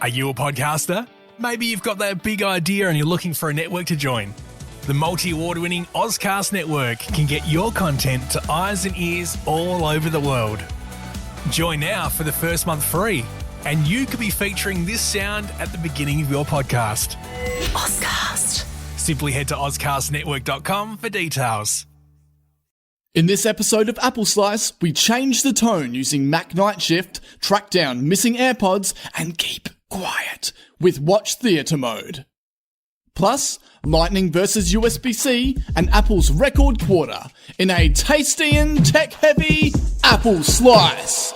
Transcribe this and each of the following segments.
Are you a podcaster? Maybe you've got that big idea and you're looking for a network to join. The multi-award-winning Ozcast Network can get your content to eyes and ears all over the world. Join now for the first month free, and you could be featuring this sound at the beginning of your podcast. Ozcast. Simply head to ozcastnetwork.com for details. In this episode of Apple Slice, we change the tone using Mac Night Shift, track down missing AirPods, and keep quiet with Watch Theatre mode. Plus, Lightning versus USB-C and Apple's record quarter in a tasty and tech-heavy Apple Slice.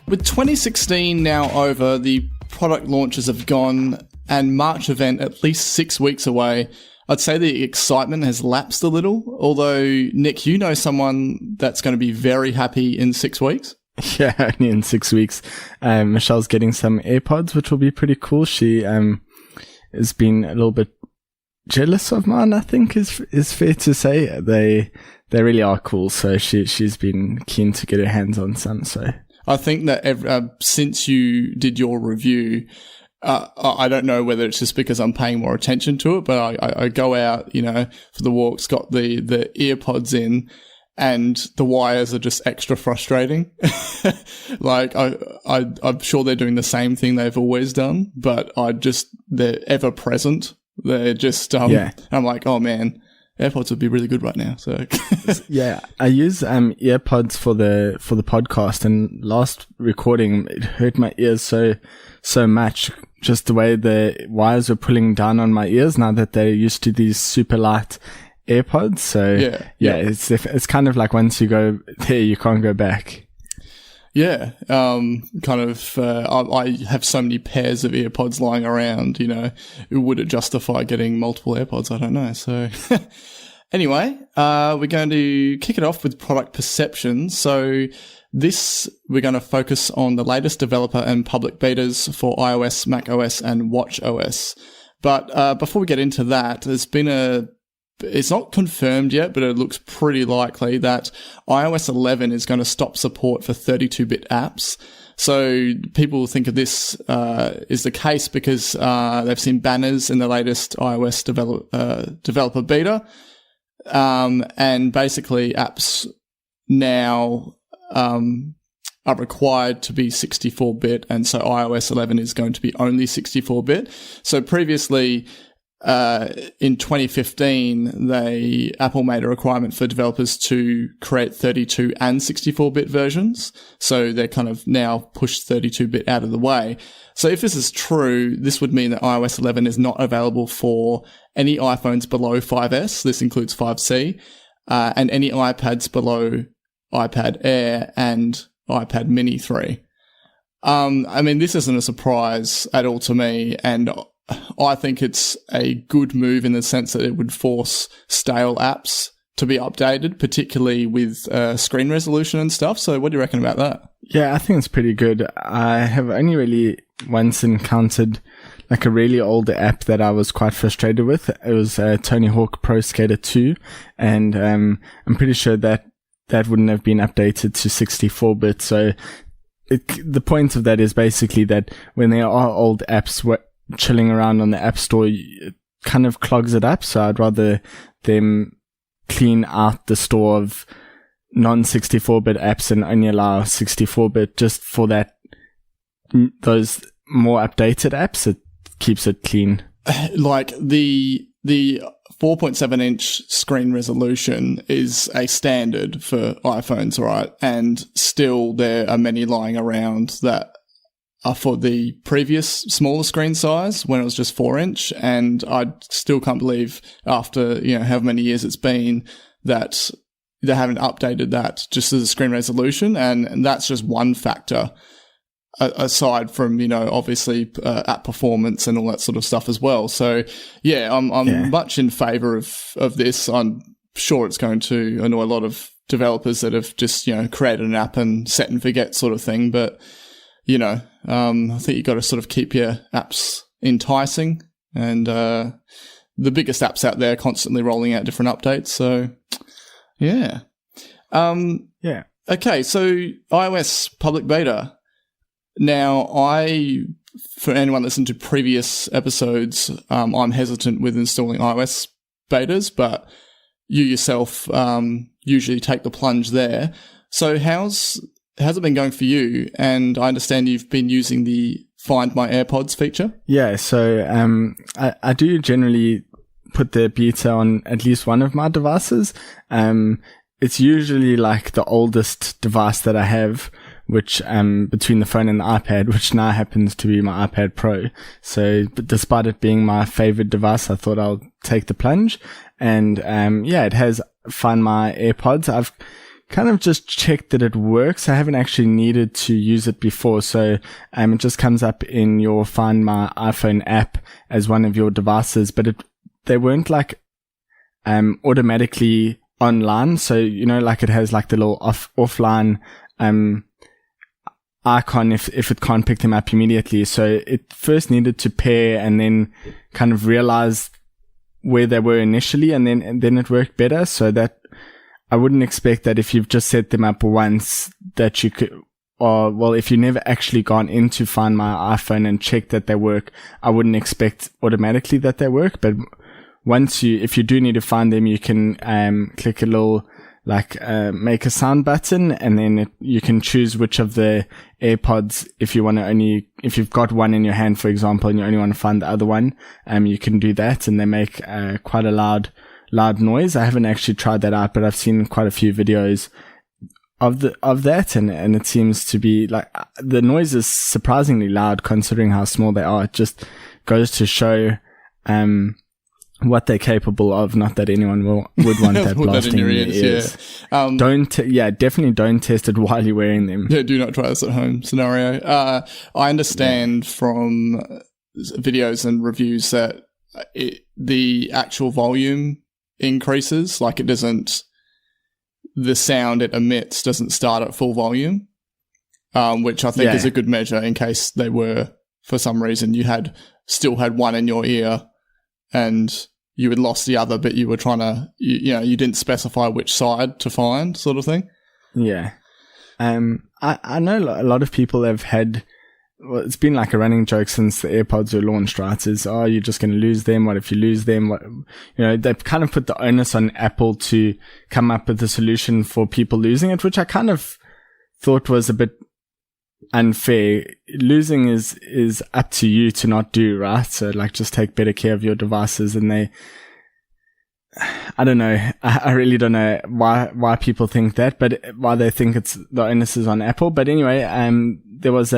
With 2016 now over, the product launches have gone, and March event at least 6 weeks away. I'd say the excitement has lapsed a little, although, Nick, you know someone that's going to be very happy in 6 weeks? Yeah, only in 6 weeks. Michelle's getting some AirPods, which will be pretty cool. She has been a little bit jealous of mine, I think is fair to say. They really are cool, so she's been keen to get her hands on some, so... I think that since you did your review, I don't know whether it's just because I'm paying more attention to it, but I go out, for the walks, got the AirPods in, and the wires are just extra frustrating. Like, I'm sure they're doing the same thing they've always done, but they're ever present. They're just, I'm like, oh man. AirPods would be really good right now. So yeah, I use AirPods for the podcast, and last recording it hurt my ears so much, just the way the wires were pulling down on my ears now that they're used to these super light AirPods. So yeah, it's kind of like once you go there, you can't go back. Yeah, I have so many pairs of AirPods lying around, would it justify getting multiple AirPods? I don't know. So anyway, we're going to kick it off with product perception. So we're going to focus on the latest developer and public betas for iOS, macOS, and watchOS. But before we get into that, it's not confirmed yet, but it looks pretty likely that iOS 11 is going to stop support for 32-bit apps. So people think of this is the case because they've seen banners in the latest iOS developer beta. And basically apps now are required to be 64-bit, and so iOS 11 is going to be only 64-bit. So previously... in 2015, Apple made a requirement for developers to create 32 and 64-bit versions. So they're kind of now pushed 32-bit out of the way. So if this is true, this would mean that iOS 11 is not available for any iPhones below 5S. This includes 5C, and any iPads below iPad Air and iPad Mini 3. This isn't a surprise at all to me, and I think it's a good move in the sense that it would force stale apps to be updated, particularly with screen resolution and stuff. So what do you reckon about that? Yeah, I think it's pretty good. I have only really once encountered like a really old app that I was quite frustrated with. It was Tony Hawk Pro Skater 2, and I'm pretty sure that wouldn't have been updated to 64-bit. So the point of that is basically that when there are old apps chilling around on the App Store, it kind of clogs it up. So I'd rather them clean out the store of non-64-bit apps and only allow 64-bit just for those more updated apps. It keeps it clean. Like the 4.7-inch screen resolution is a standard for iPhones, right? And still there are many lying around that are for the previous smaller screen size when it was just 4-inch, and I still can't believe after, however many years it's been that they haven't updated that just as a screen resolution, and that's just one factor aside from, obviously app performance and all that sort of stuff as well. So yeah, I'm much in favor of this. I'm sure it's going to annoy a lot of developers that have just, created an app and set and forget sort of thing, but I think you got to sort of keep your apps enticing, and the biggest apps out there are constantly rolling out different updates. So, yeah. Yeah. Okay, so iOS public beta. Now, for anyone listening to previous episodes, I'm hesitant with installing iOS betas, but you yourself usually take the plunge there. So how's it been going for you? And I understand you've been using the Find My AirPods feature. Yeah, so I do generally put the beta on at least one of my devices. It's usually like the oldest device that I have, which between the phone and the iPad, which now happens to be my iPad Pro. So despite it being my favorite device, I thought I'll take the plunge. And it has Find My AirPods. I've kind of just checked that it works. I haven't actually needed to use it before. So it just comes up in your Find My iPhone app as one of your devices, but they weren't like automatically online. So, like it has like the little offline icon if it can't pick them up immediately. So it first needed to pair and then kind of realize where they were initially, and then it worked better. So that I wouldn't expect that if you've just set them up once that you could, or well, if you've never actually gone into Find My iPhone and checked that they work, I wouldn't expect automatically that they work. But if you do need to find them, you can click a little make a sound button, and then you can choose which of the AirPods, if you've got one in your hand, for example, and you only want to find the other one, you can do that, and they make quite a loud noise. I haven't actually tried that out, but I've seen quite a few videos of that, and it seems to be like the noise is surprisingly loud considering how small they are. It just goes to show what they're capable of. Not that anyone would want that blasting in your ears. Yeah. Definitely don't test it while you're wearing them. Yeah, do not try this at home scenario. I understand from videos and reviews that the actual volume increases, like the sound it emits doesn't start at full volume, which I think is a good measure in case they were, for some reason, you still had one in your ear and you had lost the other, but you were trying to, you didn't specify which side to find, sort of thing. Yeah. I know a lot of people have had, well, it's been like a running joke since the AirPods were launched, right? Is, you're just going to lose them. What if you lose them? They've kind of put the onus on Apple to come up with a solution for people losing it, which I kind of thought was a bit unfair. Losing is up to you to not do, right? So just take better care of your devices, and I don't know. I really don't know why people think that, but why they think the onus is on Apple. But anyway, there was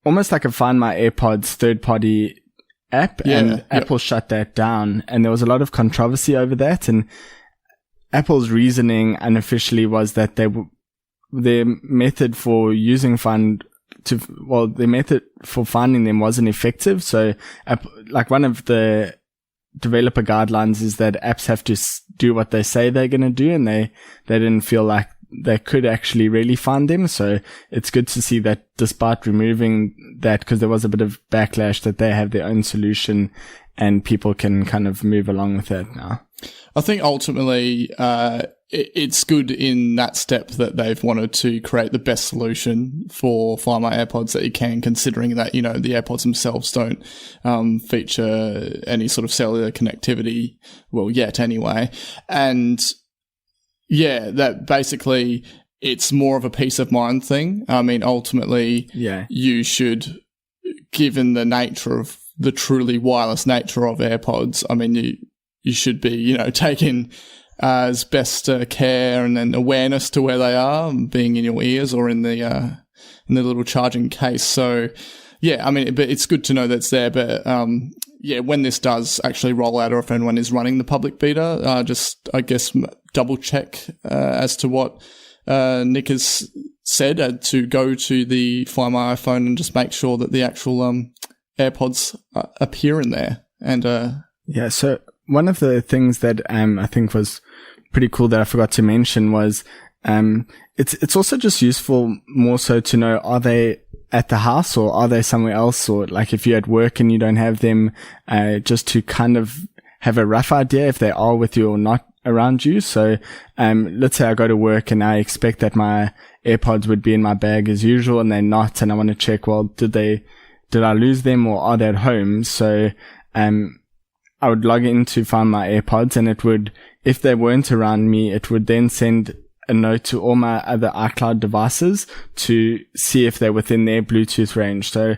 almost like a Find My AirPods third-party app, and Apple shut that down, and there was a lot of controversy over that, and Apple's reasoning unofficially was that their method for using their method for finding them wasn't effective. So, one of the developer guidelines is that apps have to do what they say they're going to do, and they didn't feel like they could actually really find them. So it's good to see that despite removing that, because there was a bit of backlash, that they have their own solution and people can kind of move along with that now. I think ultimately it's good in that step that they've wanted to create the best solution for Find My AirPods that you can, considering that, the AirPods themselves don't feature any sort of cellular connectivity, well, yet anyway. And yeah, that basically it's more of a peace of mind thing. I mean, ultimately, you should, given the nature of the truly wireless nature of AirPods, I mean, you should be, taking as best care and then awareness to where they are, being in your ears or in the little charging case. So, yeah, I mean, but it's good to know that's there. But when this does actually roll out, or if anyone is running the public beta, just I guess double check as to what Nick has said, to go to the Find My iPhone and just make sure that the actual AirPods appear in there. And so one of the things that I think was pretty cool that I forgot to mention was it's also just useful more so to know, are they at the house, or are they somewhere else? Or like if you're at work and you don't have them, just to kind of have a rough idea if they are with you or not around you. So, let's say I go to work and I expect that my AirPods would be in my bag as usual, and they're not, and I want to check, well, did I lose them, or are they at home? So, I would log in to find my AirPods, and it would, if they weren't around me, it would then send a note to all my other iCloud devices to see if they're within their Bluetooth range. So,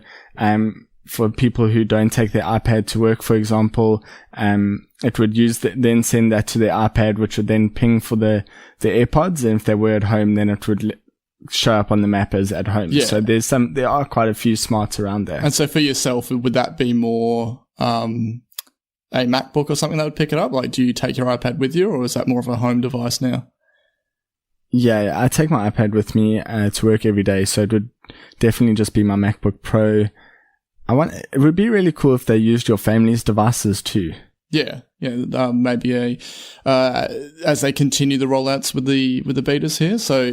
for people who don't take their iPad to work, for example, it would then send that to their iPad, which would then ping for the AirPods. And if they were at home, then it would show up on the map as at home. Yeah. So there are quite a few smarts around there. And so for yourself, would that be more, a MacBook or something that would pick it up? Like, do you take your iPad with you, or is that more of a home device now? Yeah, I take my iPad with me to work every day, so it would definitely just be my MacBook Pro. It would be really cool if they used your family's devices too. Yeah, maybe as they continue the rollouts with the betas here. So,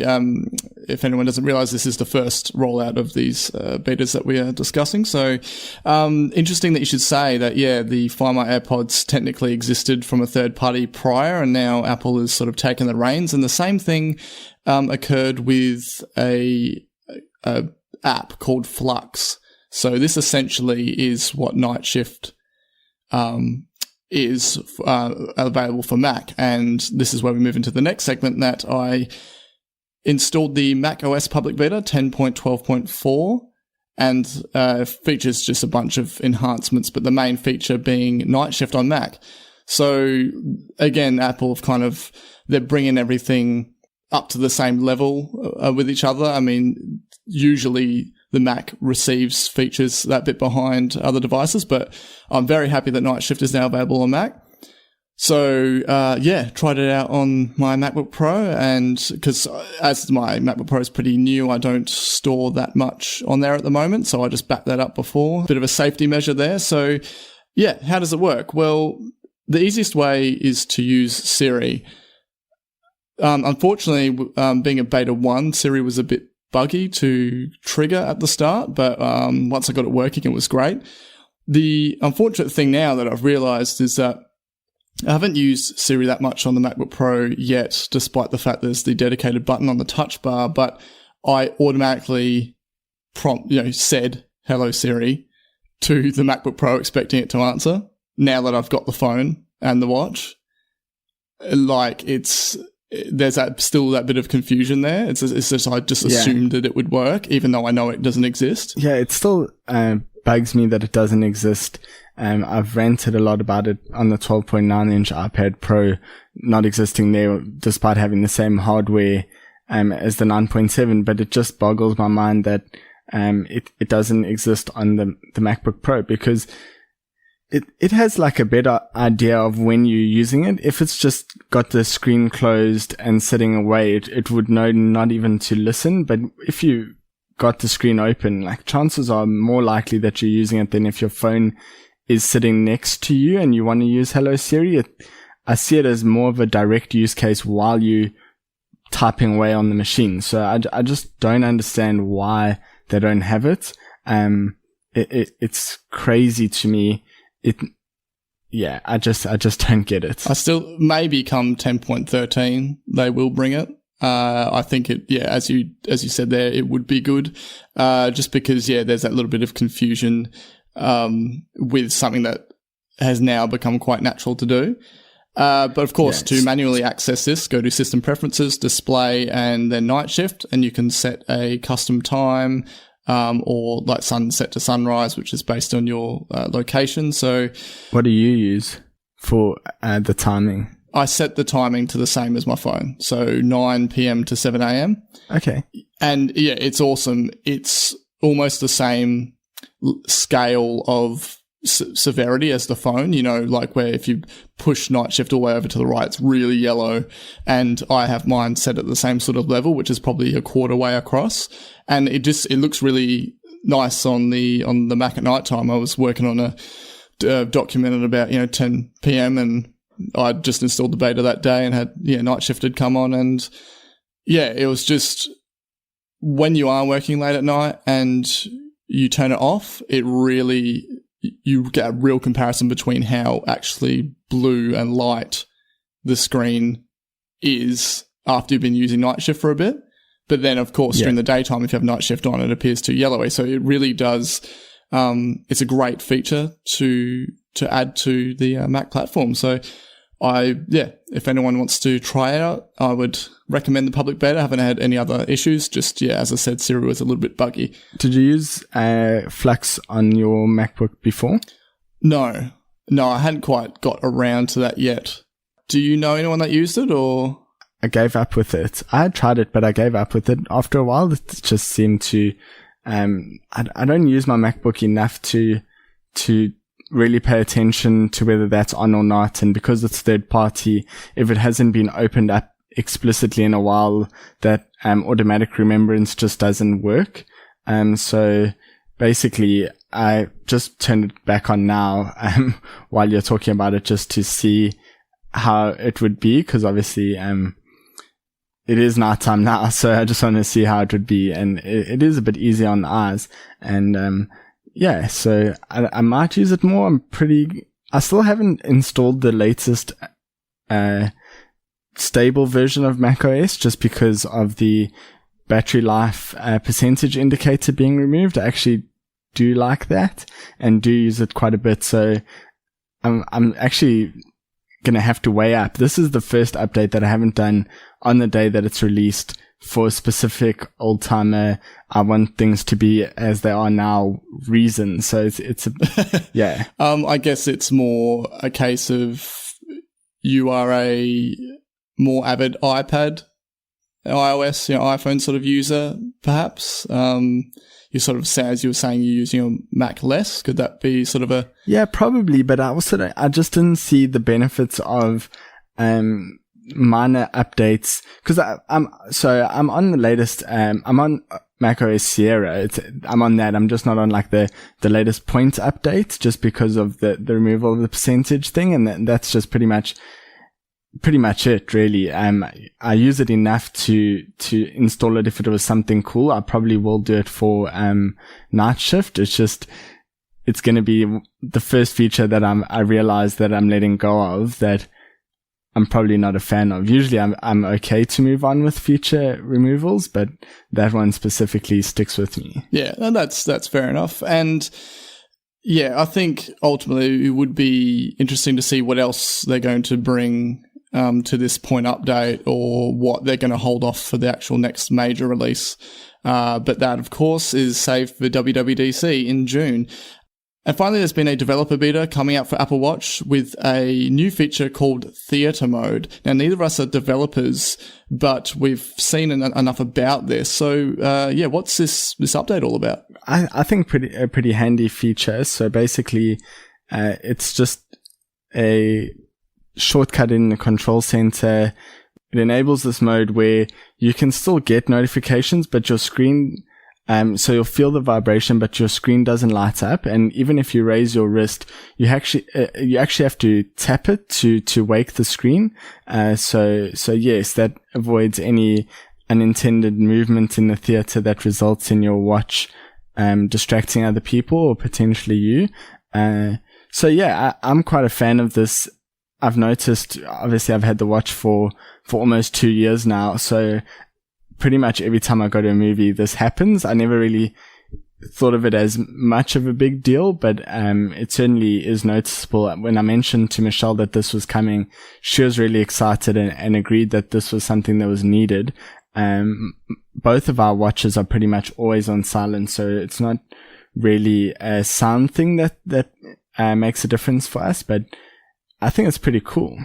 if anyone doesn't realize, this is the first rollout of these betas that we are discussing. So, interesting that you should say that. Yeah, the Find My AirPods technically existed from a third party prior, and now Apple has sort of taken the reins. And the same thing occurred with a app called Flux. So this essentially is what Night Shift is available for Mac. And this is where we move into the next segment, that I installed the Mac OS public beta 10.12.4, and features just a bunch of enhancements, but the main feature being Night Shift on Mac. So again, Apple have they're bringing everything up to the same level with each other. I mean, usually the Mac receives features that bit behind other devices, but I'm very happy that Night Shift is now available on Mac. So, tried it out on my MacBook Pro, and because as my MacBook Pro is pretty new, I don't store that much on there at the moment, so I just backed that up before. Bit of a safety measure there. So, yeah, how does it work? Well, the easiest way is to use Siri. Unfortunately, being a beta 1, Siri was a bit buggy to trigger at the start, but once I got it working, it was great. The unfortunate thing now that I've realized is that I haven't used Siri that much on the MacBook Pro yet, despite the fact there's the dedicated button on the touch bar, but I automatically said, "Hello Siri," to the MacBook Pro, expecting it to answer. Now that I've got the phone and the watch, there's still that bit of confusion there. It's just I just assumed that it would work, even though I know it doesn't exist. Yeah, it still bugs me that it doesn't exist. I've ranted a lot about it on the 12.9-inch iPad Pro not existing there, despite having the same hardware as the 9.7. But it just boggles my mind that it doesn't exist on the MacBook Pro, because it has like a better idea of when you're using it. If it's just got the screen closed and sitting away, it would know not even to listen. But if you got the screen open, like, chances are more likely that you're using it than if your phone is sitting next to you and you want to use Hello Siri. I see it as more of a direct use case while you typing away on the machine. So I just don't understand why they don't have it. It's crazy to me. I just don't get it. I still, maybe come 10.13, they will bring it. I think as you said there, it would be good. Just because, there's that little bit of confusion, with something that has now become quite natural to do. But of course, to manually access this, go to System Preferences, Display, and then Night Shift, and you can set a custom time, or like sunset to sunrise, which is based on your location. So, what do you use for the timing? I set the timing to the same as my phone, so 9 p.m. to 7 a.m. Okay. And it's awesome. It's almost the same scale of severity as the phone, like where if you push Night Shift all the way over to the right, it's really yellow, and I have mine set at the same sort of level, which is probably a quarter way across, and it looks really nice on the Mac at night time. I was working on a document at about 10 p.m. and I just installed the beta that day and had Night Shift had come on, and it was just when you are working late at night and you turn it off, you get a real comparison between how actually blue and light the screen is after you've been using night shift for a bit. But then, of course, during the daytime, if you have night shift on, it appears too yellowy. So it really does. It's a great feature to add to the Mac platform. So if anyone wants to try it out, I would recommend the public beta. I haven't had any other issues. Just, as I said, Siri was a little bit buggy. Did you use Flux on your MacBook before? No, I hadn't quite got around to that yet. Do you know anyone that used it, or? I gave up with it. I had tried it, but I gave up with it. After a while, it just seemed to, I don't use my MacBook enough to really pay attention to whether that's on or not. And because it's third party, if it hasn't been opened up explicitly in a while, that automatic remembrance just doesn't work. So basically, I just turned it back on now while you're talking about it, just to see how it would be, because obviously it is nighttime now, so I just want to see how it would be, and it is a bit easier on the eyes, and so I might use it more. I still haven't installed the latest stable version of macOS, just because of the battery life percentage indicator being removed. I actually do like that and do use it quite a bit, so I'm actually gonna have to weigh up. This is the first update that I haven't done on the day that it's released for a specific old timer. I want things to be as they are now reason. So it's yeah. I guess it's more a case of you are a more avid iPad, iOS, iPhone sort of user, perhaps. You sort of say, as you were saying, you're using your Mac less. Could that be sort of a... Yeah, probably. But I just didn't see the benefits of minor updates, because I'm on the latest. I'm on macOS Sierra. I'm on that. I'm just not on like the latest point update, just because of the removal of the percentage thing, and that's just pretty much it, really. I use it enough to install it if it was something cool. I probably will do it for night shift. It's going to be the first feature that I realize that I'm letting go of, that I'm probably not a fan of. Usually I'm okay to move on with feature removals, but that one specifically sticks with me. Yeah, and that's fair enough. And yeah, I think ultimately it would be interesting to see what else they're going to bring to this point update, or what they're going to hold off for the actual next major release. But that, of course, is saved for WWDC in June. And finally, there's been a developer beta coming out for Apple Watch with a new feature called Theater Mode. Now, neither of us are developers, but we've seen enough about this. So, what's this update all about? I think a pretty handy feature. So basically, it's just a shortcut in the control center. It enables this mode where you can still get notifications, but your screen, so you'll feel the vibration, but your screen doesn't light up. And even if you raise your wrist, you actually have to tap it to wake the screen. So yes, that avoids any unintended movement in the theater that results in your watch distracting other people or potentially you. So yeah, I'm quite a fan of this. I've noticed, obviously I've had the watch for almost 2 years now, so pretty much every time I go to a movie, this happens. I never really thought of it as much of a big deal, but it certainly is noticeable. When I mentioned to Michelle that this was coming, she was really excited and agreed that this was something that was needed. Both of our watches are pretty much always on silent, so it's not really a sound thing that makes a difference for us, but I think it's pretty cool.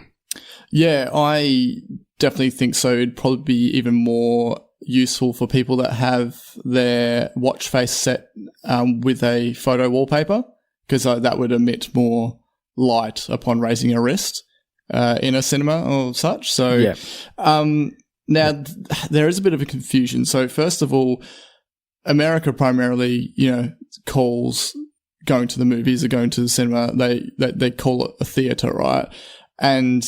Yeah, I definitely think so. It'd probably be even more useful for people that have their watch face set with a photo wallpaper, because that would emit more light upon raising your wrist in a cinema or such. So yeah. Now there is a bit of a confusion. So first of all, America primarily, calls going to the movies or going to the cinema, they call it a theatre, right? And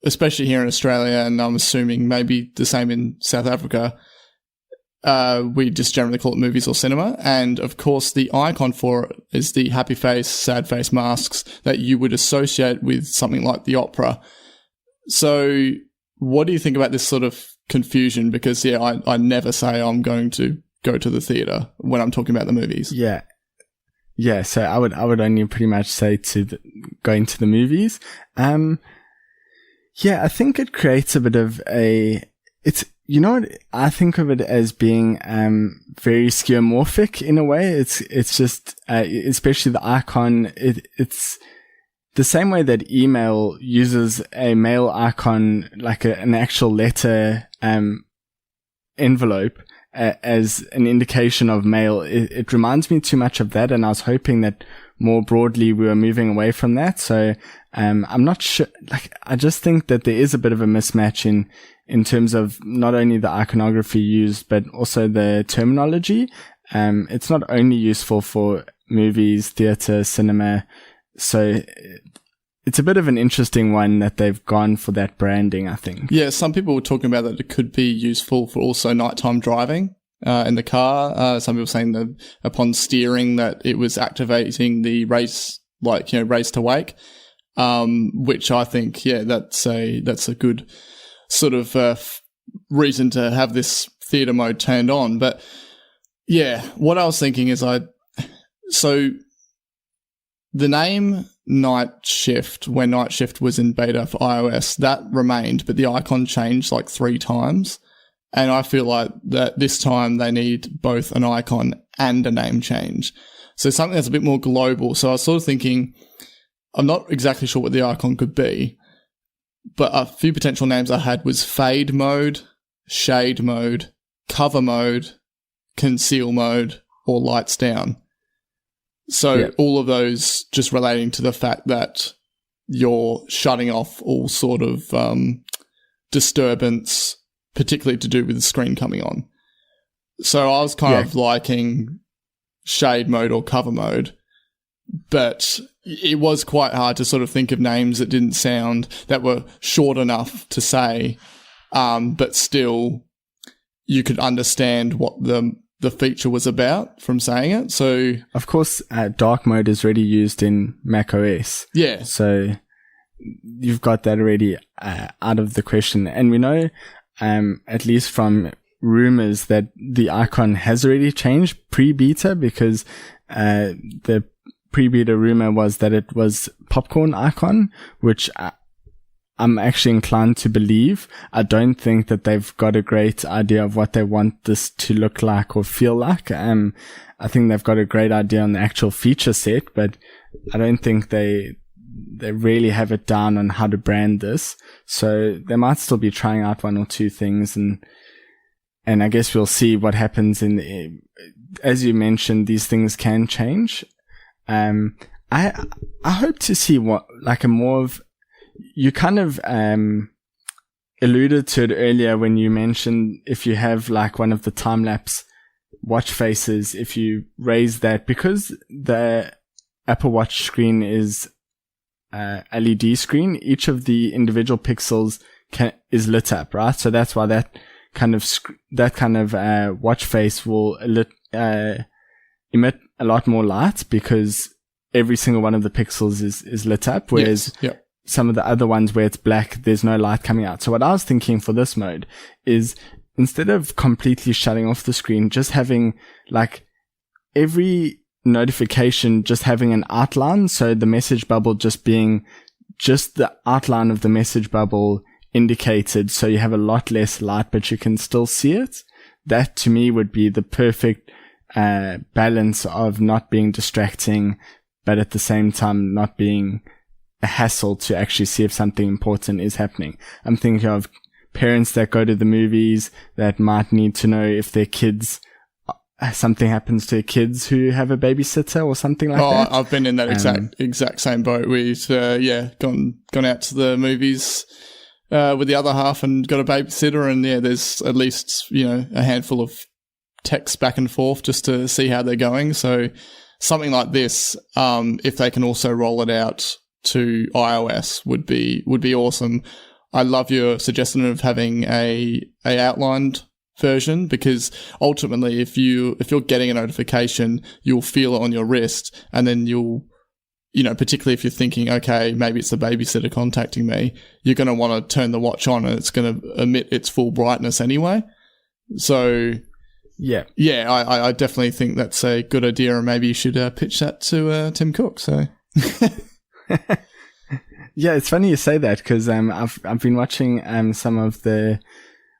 especially here in Australia, and I'm assuming maybe the same in South Africa, we just generally call it movies or cinema. And of course, the icon for it is the happy face, sad face masks that you would associate with something like the opera. So what do you think about this sort of confusion? Because, I never say I'm going to go to the theatre when I'm talking about the movies. Yeah. Yeah, so I would only pretty much say going to the movies. Yeah, I think it creates a bit of I think of it as being very skeuomorphic in a way. It's just especially the icon. It's the same way that email uses a mail icon, like an actual letter envelope, as an indication of mail. It reminds me too much of that, and I was hoping that more broadly we were moving away from that. So I'm not sure. I just think that there is a bit of a mismatch in terms of not only the iconography used, but also the terminology. It's not only useful for movies, theatre, cinema. So it's a bit of an interesting one that they've gone for that branding, I think. Yeah, some people were talking about that it could be useful for also nighttime driving in the car. Some people saying that upon steering that it was activating the race to wake, which I think, that's a good sort of reason to have this theatre mode turned on. But what I was thinking is so the name Night Shift, when Night Shift was in beta for iOS, that remained, but the icon changed like 3 times. And I feel like that this time they need both an icon and a name change. So something that's a bit more global. So I was sort of thinking, I'm not exactly sure what the icon could be, but a few potential names I had was fade mode, shade mode, cover mode, conceal mode, or lights down. So all of those just relating to the fact that you're shutting off all sort of disturbance, particularly to do with the screen coming on. So I was kind of liking shade mode or cover mode, but it was quite hard to sort of think of names that were short enough to say, but still you could understand what the feature was about from saying it. So of course, dark mode is already used in Mac OS. Yeah. So you've got that already out of the question. And we know, at least from rumors, that the icon has already changed pre-beta, because the pre-beta rumor was that it was popcorn icon, which I'm actually inclined to believe. I don't think that they've got a great idea of what they want this to look like or feel like. I think they've got a great idea on the actual feature set, but I don't think they really have it down on how to brand this. So they might still be trying out 1 or 2 things, and I guess we'll see what happens as you mentioned, these things can change. I hope to see you kind of alluded to it earlier when you mentioned if you have like one of the time-lapse watch faces, if you raise that, because the Apple Watch screen is LED screen, each of the individual pixels is lit up, right? So that's why that kind of watch face will emit a lot more light, because every single one of the pixels is lit up, whereas some of the other ones where it's black, there's no light coming out. So what I was thinking for this mode is, instead of completely shutting off the screen, just having like every notification just having an outline. So the message bubble just being just the outline of the message bubble indicated. So you have a lot less light, but you can still see it. That to me would be the perfect balance of not being distracting, but at the same time not being a hassle to actually see if something important is happening. I'm thinking of parents that go to the movies that might need to know if their kids, something happens to their kids who have a babysitter or something like that. I've been in that exact same boat. We've gone out to the movies with the other half and got a babysitter, and there's at least a handful of texts back and forth just to see how they're going. So something like this, if they can also roll it out to iOS, would be awesome. I love your suggestion of having a outlined version, because ultimately if you're getting a notification, you'll feel it on your wrist, and then you'll, particularly if you're thinking, okay, maybe it's the babysitter contacting me, you're going to want to turn the watch on and it's going to emit its full brightness anyway. So yeah, I definitely think that's a good idea, and maybe you should pitch that to Tim Cook. So yeah, it's funny you say that, because I've been watching some of the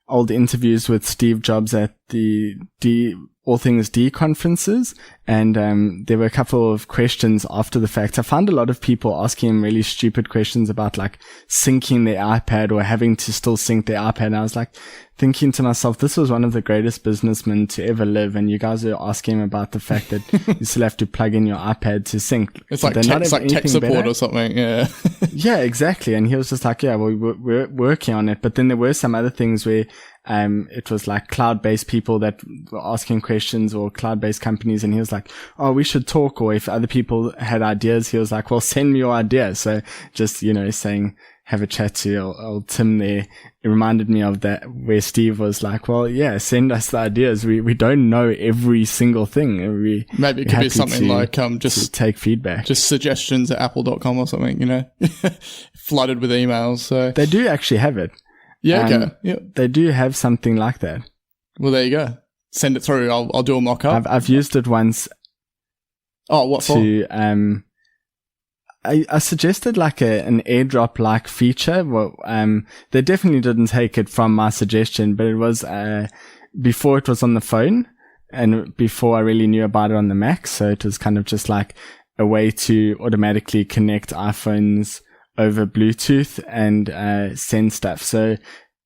old interviews with Steve Jobs at the All Things D conferences, and there were a couple of questions after the fact. I found a lot of people asking him really stupid questions about like syncing their iPad or having to still sync their iPad. And I was like thinking to myself, this was one of the greatest businessmen to ever live, and you guys are asking him about the fact that you still have to plug in your iPad to sync. It's like tech support better or something. Yeah. Yeah, exactly. And he was just like, yeah, well, we're working on it. But then there were some other things where it was like cloud-based people that were asking questions, or cloud-based companies, and he was like, oh, we should talk. Or if other people had ideas, he was like, well, send me your idea. So just, saying, have a chat to old Tim there. It reminded me of that, where Steve was like, well, yeah, send us the ideas. We don't know every single thing. Maybe it could be something like, just take feedback. Just suggestions at apple.com or something, flooded with emails. So they do actually have it. Yeah, okay. Yeah. They do have something like that. Well, there you go. Send it through. I'll do a mock-up. I've used it once. Oh, what for? I suggested like an airdrop-like feature. Well, they definitely didn't take it from my suggestion, but it was before it was on the phone, and before I really knew about it on the Mac. So it was kind of just like a way to automatically connect iPhones over Bluetooth and send stuff. So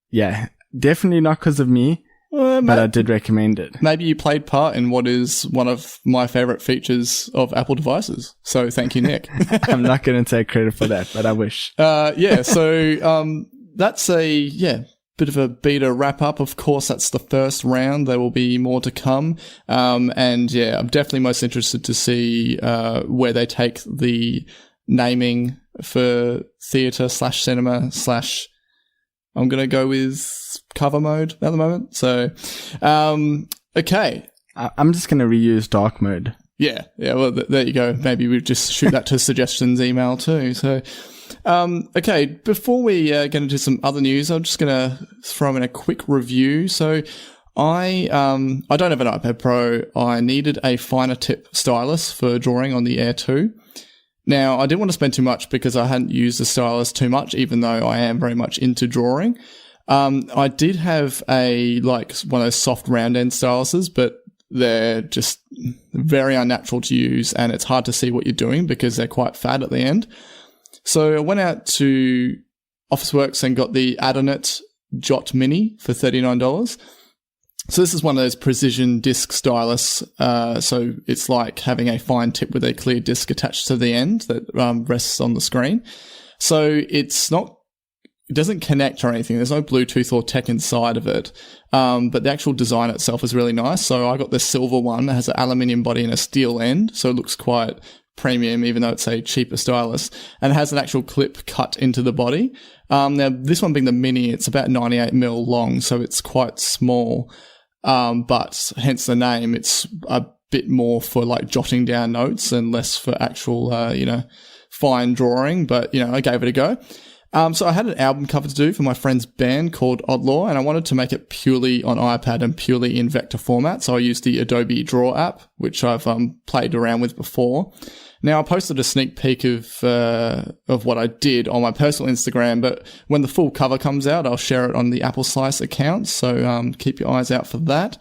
yeah, definitely not because of me, but I did recommend it. Maybe you played part in what is one of my favorite features of Apple devices. So thank you, Nick. I'm not going to take credit for that, but I wish. So that's a bit of a beta wrap up. Of course, that's the first round. There will be more to come. And yeah, I'm definitely most interested to see where they take the naming for theatre/cinema/ I'm going to go with cover mode at the moment. So, okay. I'm just going to reuse dark mode. Yeah. Well, there you go. Maybe we just shoot that to suggestions email too. So, okay. Before we get into some other news, I'm just going to throw in a quick review. So, I don't have an iPad Pro. I needed a finer tip stylus for drawing on the Air 2. Now, I didn't want to spend too much because I hadn't used the stylus too much, even though I am very much into drawing. I did have one of those soft round end styluses, but they're just very unnatural to use, and it's hard to see what you're doing because they're quite fat at the end. So I went out to Officeworks and got the Adonit Jot Mini for $39. So this is one of those precision disc stylus. So it's like having a fine tip with a clear disc attached to the end that rests on the screen. So it doesn't connect or anything. There's no Bluetooth or tech inside of it. But the actual design itself is really nice. So I got the silver one that has an aluminium body and a steel end. So it looks quite premium, even though it's a cheaper stylus, and it has an actual clip cut into the body. Now this one being the mini, it's about 98mm long. So it's quite small. But hence the name, it's a bit more for like jotting down notes and less for actual, fine drawing. But, I gave it a go. So I had an album cover to do for my friend's band called Oddlaw, and I wanted to make it purely on iPad and purely in vector format. So I used the Adobe Draw app, which I've played around with before. Now, I posted a sneak peek of what I did on my personal Instagram, but when the full cover comes out, I'll share it on the Apple Slice account, so keep your eyes out for that.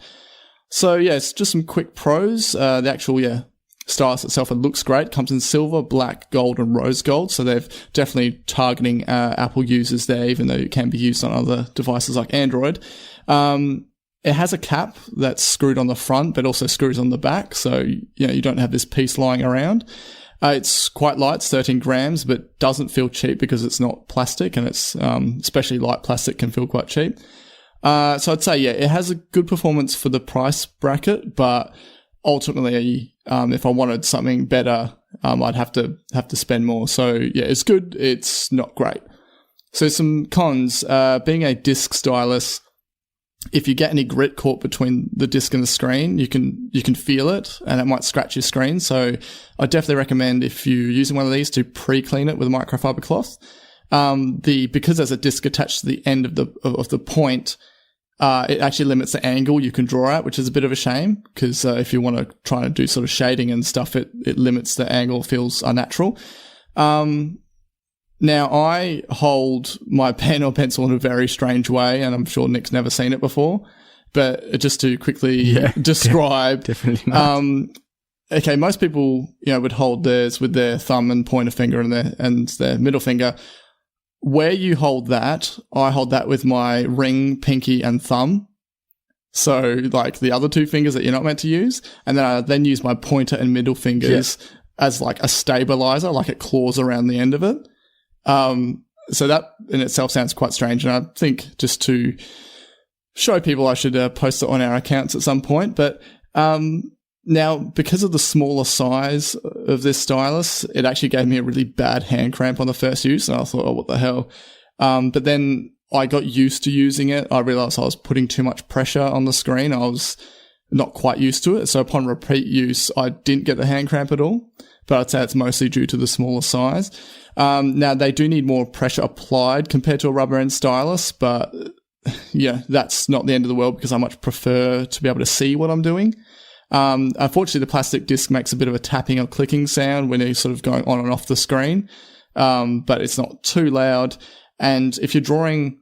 So, yeah, it's just some quick pros. The actual, stylus itself, it looks great. Comes in silver, black, gold, and rose gold, so they're definitely targeting Apple users there, even though it can be used on other devices like Android. It has a cap that's screwed on the front, but also screws on the back. So, you don't have this piece lying around. It's quite light, it's 13 grams, but doesn't feel cheap because it's not plastic, and it's, especially light plastic can feel quite cheap. So I'd say, it has a good performance for the price bracket, but ultimately, if I wanted something better, I'd have to spend more. So it's good. It's not great. So some cons, being a disc stylus, if you get any grit caught between the disc and the screen, you can feel it, and it might scratch your screen. So I definitely recommend, if you're using one of these, to pre-clean it with a microfiber cloth. Because there's a disc attached to the end of the point, it actually limits the angle you can draw out, which is a bit of a shame, because if you want to try and do sort of shading and stuff, it limits the angle, feels unnatural. Now, I hold my pen or pencil in a very strange way, and I'm sure Nick's never seen it before. But just to quickly describe, definitely not. Okay, most people, would hold theirs with their thumb and pointer finger and their middle finger. Where you hold that, I hold that with my ring, pinky, and thumb. So, like the other two fingers that you're not meant to use, and then I use my pointer and middle fingers as like a stabilizer, like it claws around the end of it. So that in itself sounds quite strange, and I think just to show people, I should post it on our accounts at some point. But now, because of the smaller size of this stylus, it actually gave me a really bad hand cramp on the first use, and I thought, oh, what the hell? But then I got used to using it. I realized I was putting too much pressure on the screen. I was not quite used to it. So upon repeat use, I didn't get the hand cramp at all. But I'd say it's mostly due to the smaller size. Now, they do need more pressure applied compared to a rubber end stylus, but that's not the end of the world, because I much prefer to be able to see what I'm doing. Unfortunately, the plastic disc makes a bit of a tapping or clicking sound when you're sort of going on and off the screen, but it's not too loud. And if you're drawing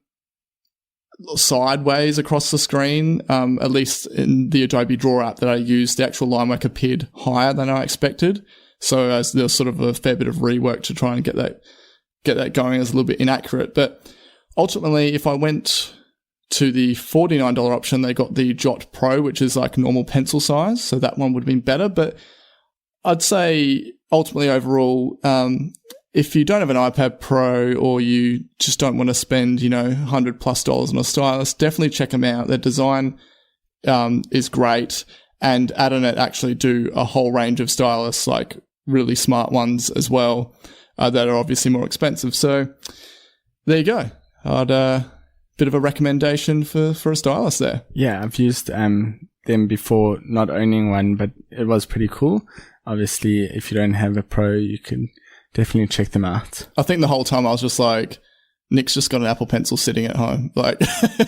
sideways across the screen, at least in the Adobe Draw app that I used, the actual line work appeared higher than I expected. So there's sort of a fair bit of rework to try and get that going. It's a little bit inaccurate. But ultimately, if I went to the $49 option, they got the Jot Pro, which is like normal pencil size. So that one would have been better. But I'd say ultimately overall, if you don't have an iPad Pro, or you just don't want to spend, $100+ on a stylus, definitely check them out. Their design is great. And Adonet actually do a whole range of stylus, like really smart ones as well, that are obviously more expensive. So there you go. I'd bit of a recommendation for a stylus there. Yeah, I've used them before, not owning one, but it was pretty cool. Obviously, if you don't have a Pro, you can definitely check them out. I think the whole time I was just like, Nick's just got an Apple Pencil sitting at home. Like, I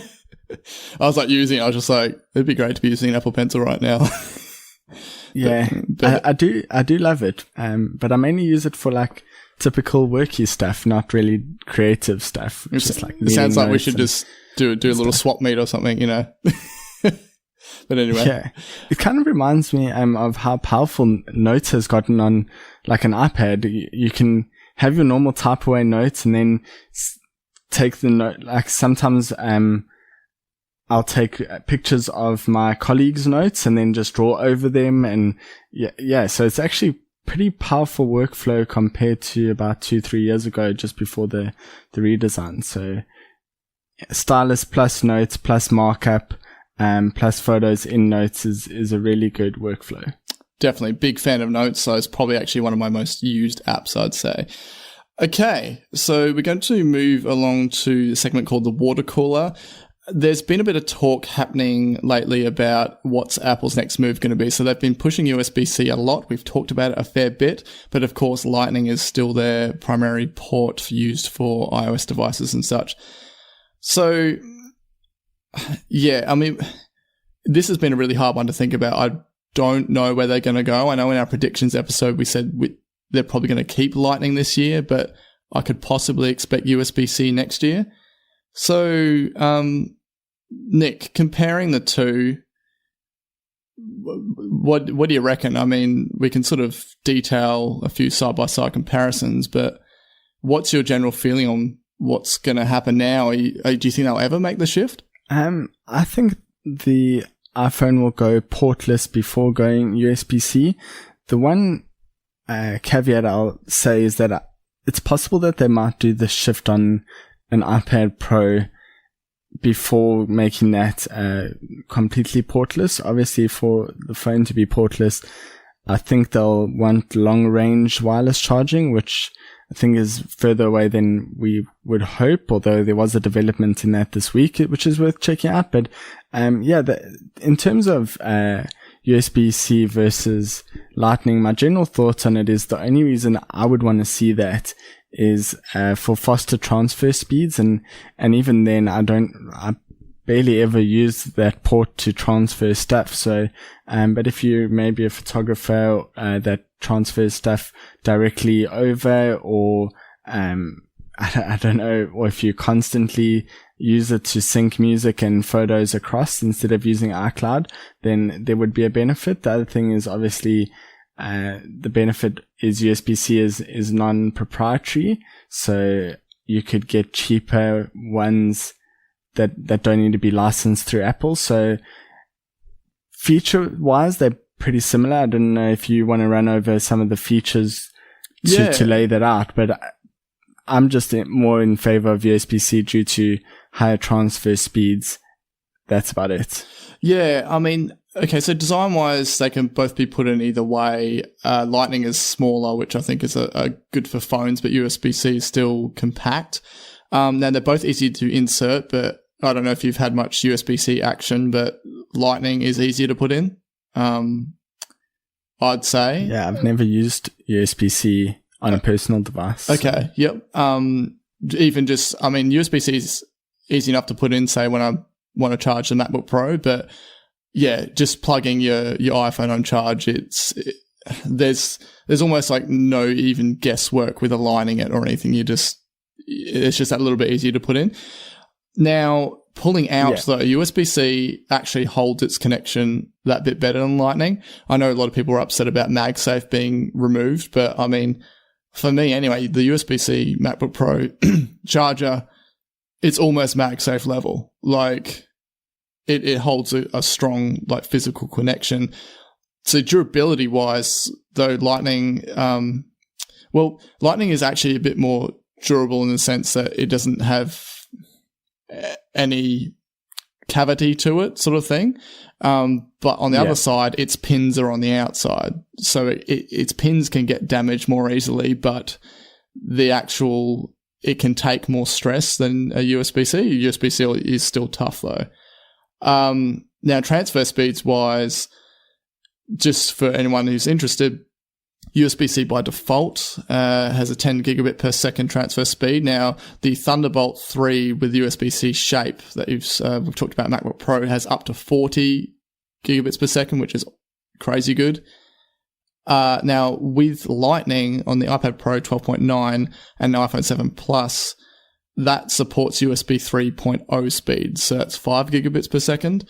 was like using it. I was just like, it'd be great to be using an Apple Pencil right now. Yeah, but I do love it. But I mainly use it for like typical worky stuff, not really creative stuff. Just like it sounds like we should just do a little swap meet or something, But anyway, yeah, it kind of reminds me of how powerful Notes has gotten on like an iPad. You can have your normal type away notes and then take the note. Like sometimes I'll take pictures of my colleagues' notes and then just draw over them. And yeah, so it's actually pretty powerful workflow compared to about 2-3 years ago, just before the redesign. So stylus plus notes plus markup plus photos in Notes is a really good workflow. Definitely big fan of Notes. So it's probably actually one of my most used apps, I'd say. Okay, so we're going to move along to the segment called the water cooler. There's been a bit of talk happening lately about what's Apple's next move going to be. So they've been pushing USB-C a lot. We've talked about it a fair bit, but of course Lightning is still their primary port used for iOS devices and such. So yeah, I mean, this has been a really hard one to think about. I don't know where they're going to go. I know in our predictions episode we said they're probably going to keep Lightning this year, but I could possibly expect USB-C next year. So, Nick, comparing the two, what do you reckon? I mean, we can sort of detail a few side-by-side comparisons, but what's your general feeling on what's going to happen now? Do you think they'll ever make the shift? I think the iPhone will go portless before going USB-C. The one caveat I'll say is that it's possible that they might do the shift on an iPad Pro before making that completely portless. Obviously, for the phone to be portless, I think they'll want long-range wireless charging, which I think is further away than we would hope, although there was a development in that this week, which is worth checking out. But, in terms of, USB-C versus Lightning, my general thoughts on it is the only reason I would want to see that is, for faster transfer speeds. And even then I barely ever use that port to transfer stuff. So, but if you maybe a photographer that transfers stuff directly over, or I don't know, or if you constantly use it to sync music and photos across instead of using iCloud, then there would be a benefit. The other thing is obviously the benefit is USB-C is non-proprietary, so you could get cheaper ones that don't need to be licensed through Apple. So feature-wise, they're pretty similar. I don't know if you want to run over some of the features to lay that out, but I'm just more in favor of USB-C due to higher transfer speeds. That's about it. Yeah, I mean, okay, so design-wise, they can both be put in either way. Lightning is smaller, which I think is a good for phones, but USB-C is still compact. Now, they're both easy to insert, but I don't know if you've had much USB-C action, but Lightning is easier to put in, I'd say. Yeah, I've never used USB-C on a personal device. Okay, yep. Even just, I mean, USB-C is easy enough to put in, say, when I want to charge the MacBook Pro, but yeah, just plugging your iPhone on charge, there's almost like no even guesswork with aligning it or anything. It's just that little bit easier to put in. Now, pulling out though, USB-C actually holds its connection that bit better than Lightning. I know a lot of people are upset about MagSafe being removed, but I mean, for me anyway, the USB-C MacBook Pro charger, it's almost MagSafe level. Like, it holds a strong, like, physical connection. So durability wise, though, Lightning is actually a bit more durable in the sense that it doesn't have any cavity to it, sort of thing. But on the other side, its pins are on the outside. So its pins can get damaged more easily, but it can take more stress than a USB-C. USB-C is still tough though. Now, transfer speeds wise, just for anyone who's interested, USB-C by default has a 10 gigabit per second transfer speed. Now, the Thunderbolt 3 with USB-C shape that we've talked about, MacBook Pro, has up to 40 gigabits per second, which is crazy good. Now, with Lightning on the iPad Pro 12.9 and the iPhone 7 Plus, that supports USB 3.0 speed. So that's 5 gigabits per second.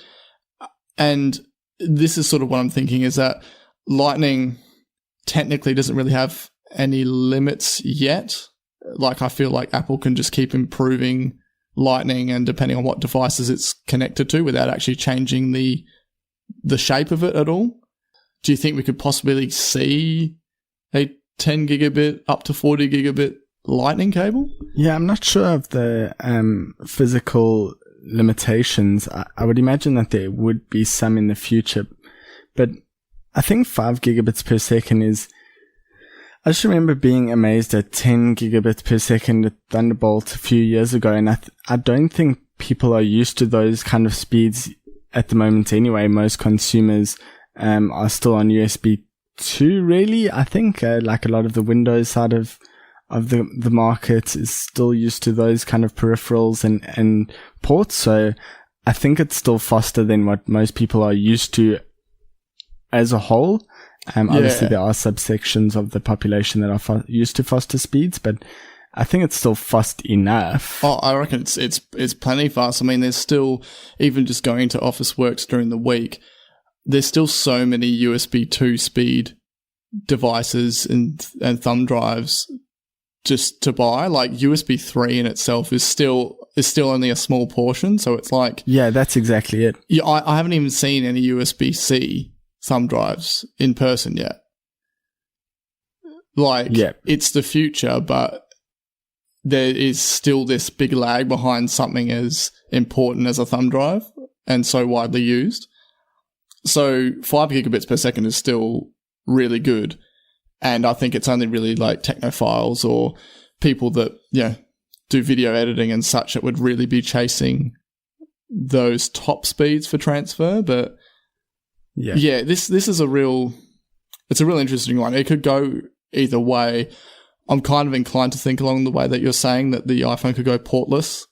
And this is sort of what I'm thinking, is that Lightning technically doesn't really have any limits yet. Like, I feel like Apple can just keep improving Lightning, and depending on what devices it's connected to, without actually changing the shape of it at all. Do you think we could possibly see a 10 gigabit up to 40 gigabit Lightning cable? Yeah, I'm not sure of the physical limitations. I would imagine that there would be some in the future, but I think 5 gigabits per second I just remember being amazed at 10 gigabits per second at Thunderbolt a few years ago, and I don't think people are used to those kind of speeds at the moment anyway. Most consumers are still on USB 2, really. I think like a lot of the Windows side of the market is still used to those kind of peripherals and ports. So I think it's still faster than what most people are used to as a whole. Obviously there are subsections of the population that are used to faster speeds, but I think it's still fast enough. Oh, I reckon it's plenty fast. I mean, there's still, even just going to Officeworks during the week, there's still so many USB 2 speed devices and thumb drives just to buy. Like, USB 3 in itself is still only a small portion. So it's like, yeah, that's exactly it. Yeah, I haven't even seen any USB-C thumb drives in person yet. Like, it's the future, but there is still this big lag behind something as important as a thumb drive and so widely used. So 5 gigabits per second is still really good. And I think it's only really like technophiles or people that, do video editing and such that would really be chasing those top speeds for transfer. But this is a real interesting one. It could go either way. I'm kind of inclined to think along the way that you're saying, that the iPhone could go portless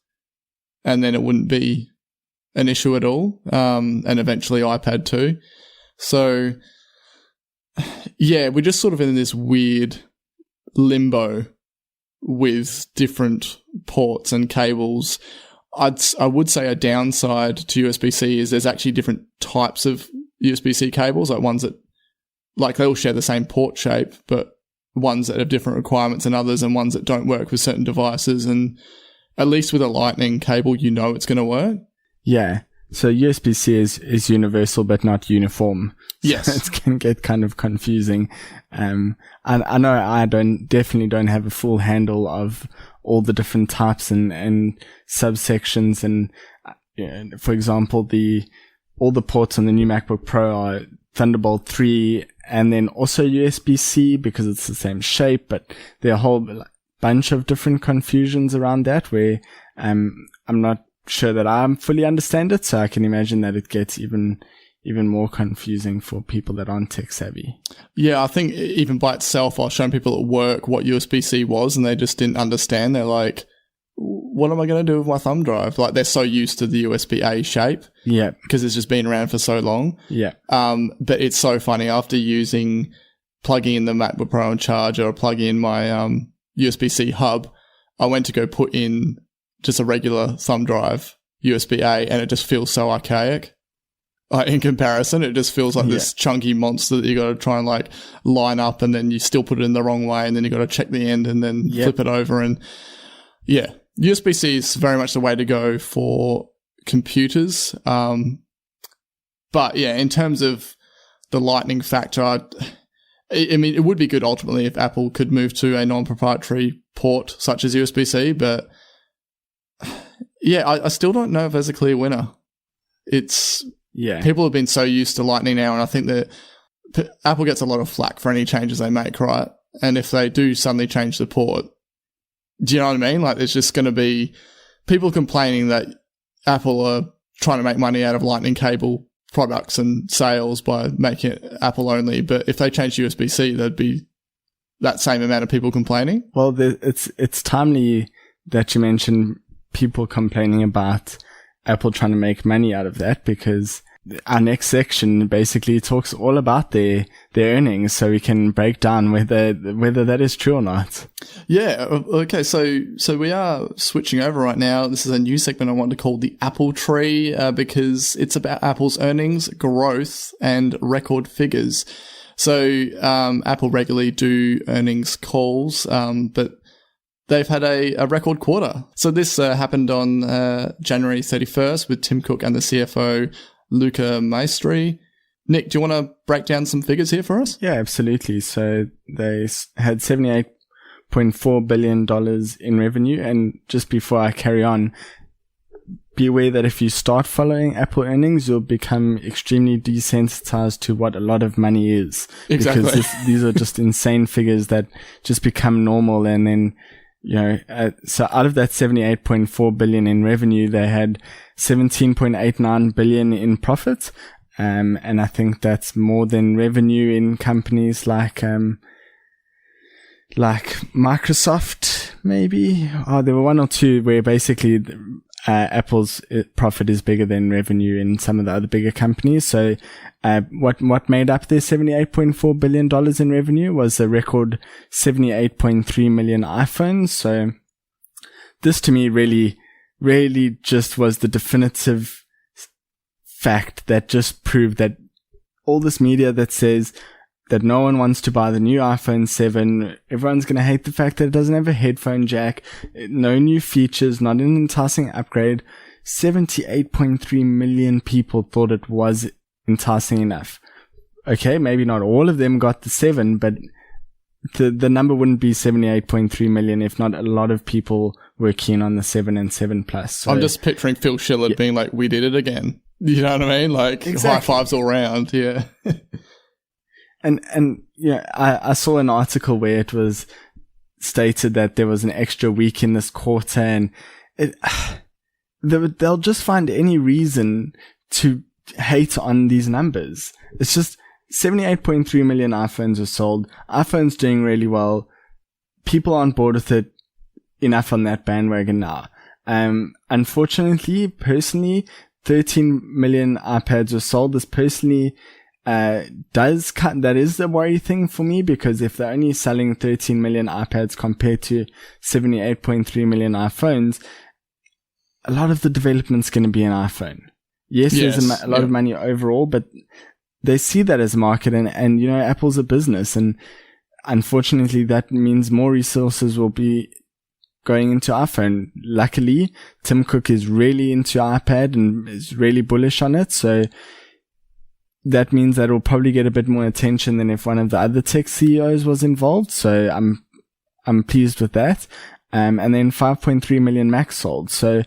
and then it wouldn't be an issue at all. And eventually iPad too. So yeah, we're just sort of in this weird limbo with different ports and cables. I would say a downside to USB-C is there's actually different types of USB-C cables, like ones that, like, they all share the same port shape, but ones that have different requirements than others, and ones that don't work with certain devices. And at least with a Lightning cable, it's going to work. Yeah. So USB-C is universal but not uniform. Yes. So it can get kind of confusing. I know I definitely don't have a full handle of all the different types and subsections. And for example, all the ports on the new MacBook Pro are Thunderbolt 3 and then also USB-C because it's the same shape, but there are a whole bunch of different confusions around that where I'm not sure that I fully understand it, so I can imagine that it gets even more confusing for people that aren't tech savvy. Yeah, I think even by itself, I was showing people at work what USB-C was and they just didn't understand. They're like, what am I going to do with my thumb drive? Like, they're so used to the USB-A shape. Yeah. Because it's just been around for so long. Yeah. But it's so funny, after plugging in the MacBook Pro and charger, or plugging in my USB-C hub, I went to go put in just a regular thumb drive USB-A, and it just feels so archaic. In comparison, it just feels like this chunky monster that you got to try and like line up, and then you still put it in the wrong way, and then you got to check the end and then flip it over. And yeah, USB-C is very much the way to go for computers. But yeah, in terms of the Lightning factor, I mean, it would be good ultimately if Apple could move to a non-proprietary port such as USB-C, but yeah, I still don't know if there's a clear winner. People have been so used to Lightning now, and I think that Apple gets a lot of flack for any changes they make, right? And if they do suddenly change the port, do you know what I mean? Like, there's just going to be people complaining that Apple are trying to make money out of Lightning cable products and sales by making it Apple only. But if they change USB-C, there'd be that same amount of people complaining. Well, it's timely that you mentioned people complaining about Apple trying to make money out of that, because our next section basically talks all about their earnings, so we can break down whether that is true or not. Yeah. Okay. So we are switching over right now. This is a new segment I want to call the Apple Tree, because it's about Apple's earnings, growth, and record figures. So Apple regularly do earnings calls, but they've had a record quarter. So this happened on January 31st with Tim Cook and the CFO, Luca Maestri. Nick, do you want to break down some figures here for us? Yeah, absolutely. So they had $78.4 billion in revenue. And just before I carry on, be aware that if you start following Apple earnings, you'll become extremely desensitized to what a lot of money is. Exactly. Because these are just insane figures that just become normal. And then, so out of that 78.4 billion in revenue, they had 17.89 billion in profit. And I think that's more than revenue in companies like Microsoft, maybe. Oh, there were one or two where basically Apple's profit is bigger than revenue in some of the other bigger companies. So what made up their $78.4 billion in revenue was a record 78.3 million iPhones. So this to me really just was the definitive fact that just proved that all this media that says that no one wants to buy the new iPhone 7, everyone's going to hate the fact that it doesn't have a headphone jack, no new features, not an enticing upgrade. 78.3 million people thought it was enticing enough. Okay, maybe not all of them got the 7, but the number wouldn't be 78.3 million if not a lot of people were keen on the 7 and 7 Plus. So, I'm just picturing Phil Schiller being like, we did it again. You know what I mean? Like, exactly. High fives all round, yeah. And yeah, I saw an article where it was stated that there was an extra week in this quarter, and they'll just find any reason to hate on these numbers. It's just 78.3 million iPhones were sold. iPhone's doing really well. People are on board with it. Enough on that bandwagon now. Unfortunately, personally, 13 million iPads were sold. This personally that is the worry thing for me, because if they're only selling 13 million iPads compared to 78.3 million iPhones, a lot of the development's going to be an iPhone. Yes, there's a lot of money overall, but they see that as a market, and you know, Apple's a business, and unfortunately that means more resources will be going into iPhone. Luckily, Tim Cook is really into iPad and is really bullish on it, so that means that it'll probably get a bit more attention than if one of the other tech CEOs was involved. So I'm pleased with that. And then 5.3 million Macs sold. So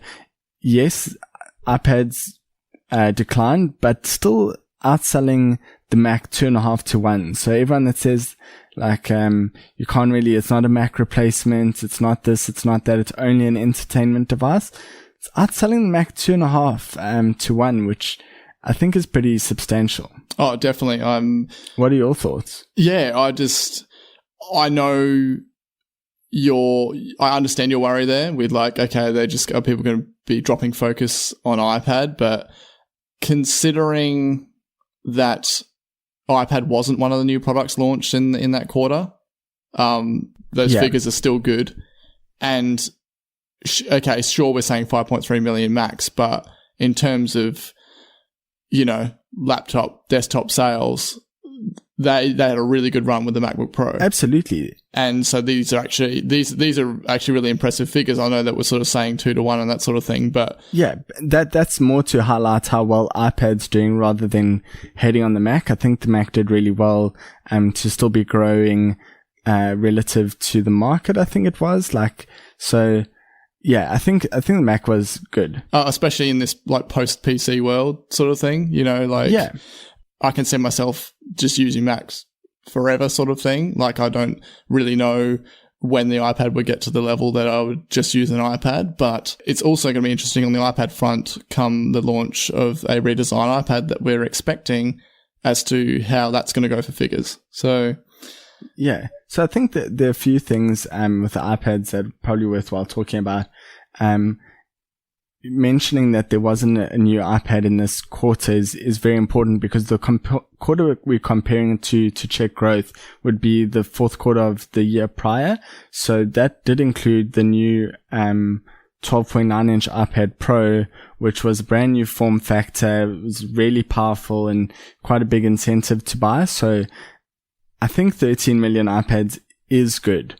yes, iPads declined, but still outselling the Mac 2.5 to 1. So everyone that says like you can't really, it's not a Mac replacement, it's not this, it's not that, it's only an entertainment device, it's outselling the Mac 2.5 to 1, which I think is pretty substantial. Oh, definitely. What are your thoughts? Yeah, I know I understand your worry there with like, okay, are people going to be dropping focus on iPad? But considering that iPad wasn't one of the new products launched in that quarter, those figures are still good. And okay, sure, we're saying 5.3 million Macs, but in terms of, you know, laptop, desktop sales, they had a really good run with the MacBook Pro. Absolutely. And so these are actually really impressive figures. I know that we're sort of saying 2 to 1 and that sort of thing, but yeah, that's more to highlight how well iPad's doing rather than hating on the Mac. I think the Mac did really well to still be growing relative to the market. I think it was so. Yeah, I think the Mac was good. Especially in this like post PC world sort of thing, you know, like I can see myself just using Macs forever sort of thing. Like I don't really know when the iPad would get to the level that I would just use an iPad, but it's also going to be interesting on the iPad front come the launch of a redesigned iPad that we're expecting as to how that's going to go for figures. So yeah. So I think that there are a few things with the iPads that are probably worthwhile talking about. Mentioning that there wasn't a new iPad in this quarter is very important, because the quarter we're comparing it to check growth would be the fourth quarter of the year prior. So that did include the new 12.9-inch iPad Pro, which was a brand new form factor. It was really powerful and quite a big incentive to buy. So I think 13 million iPads is good,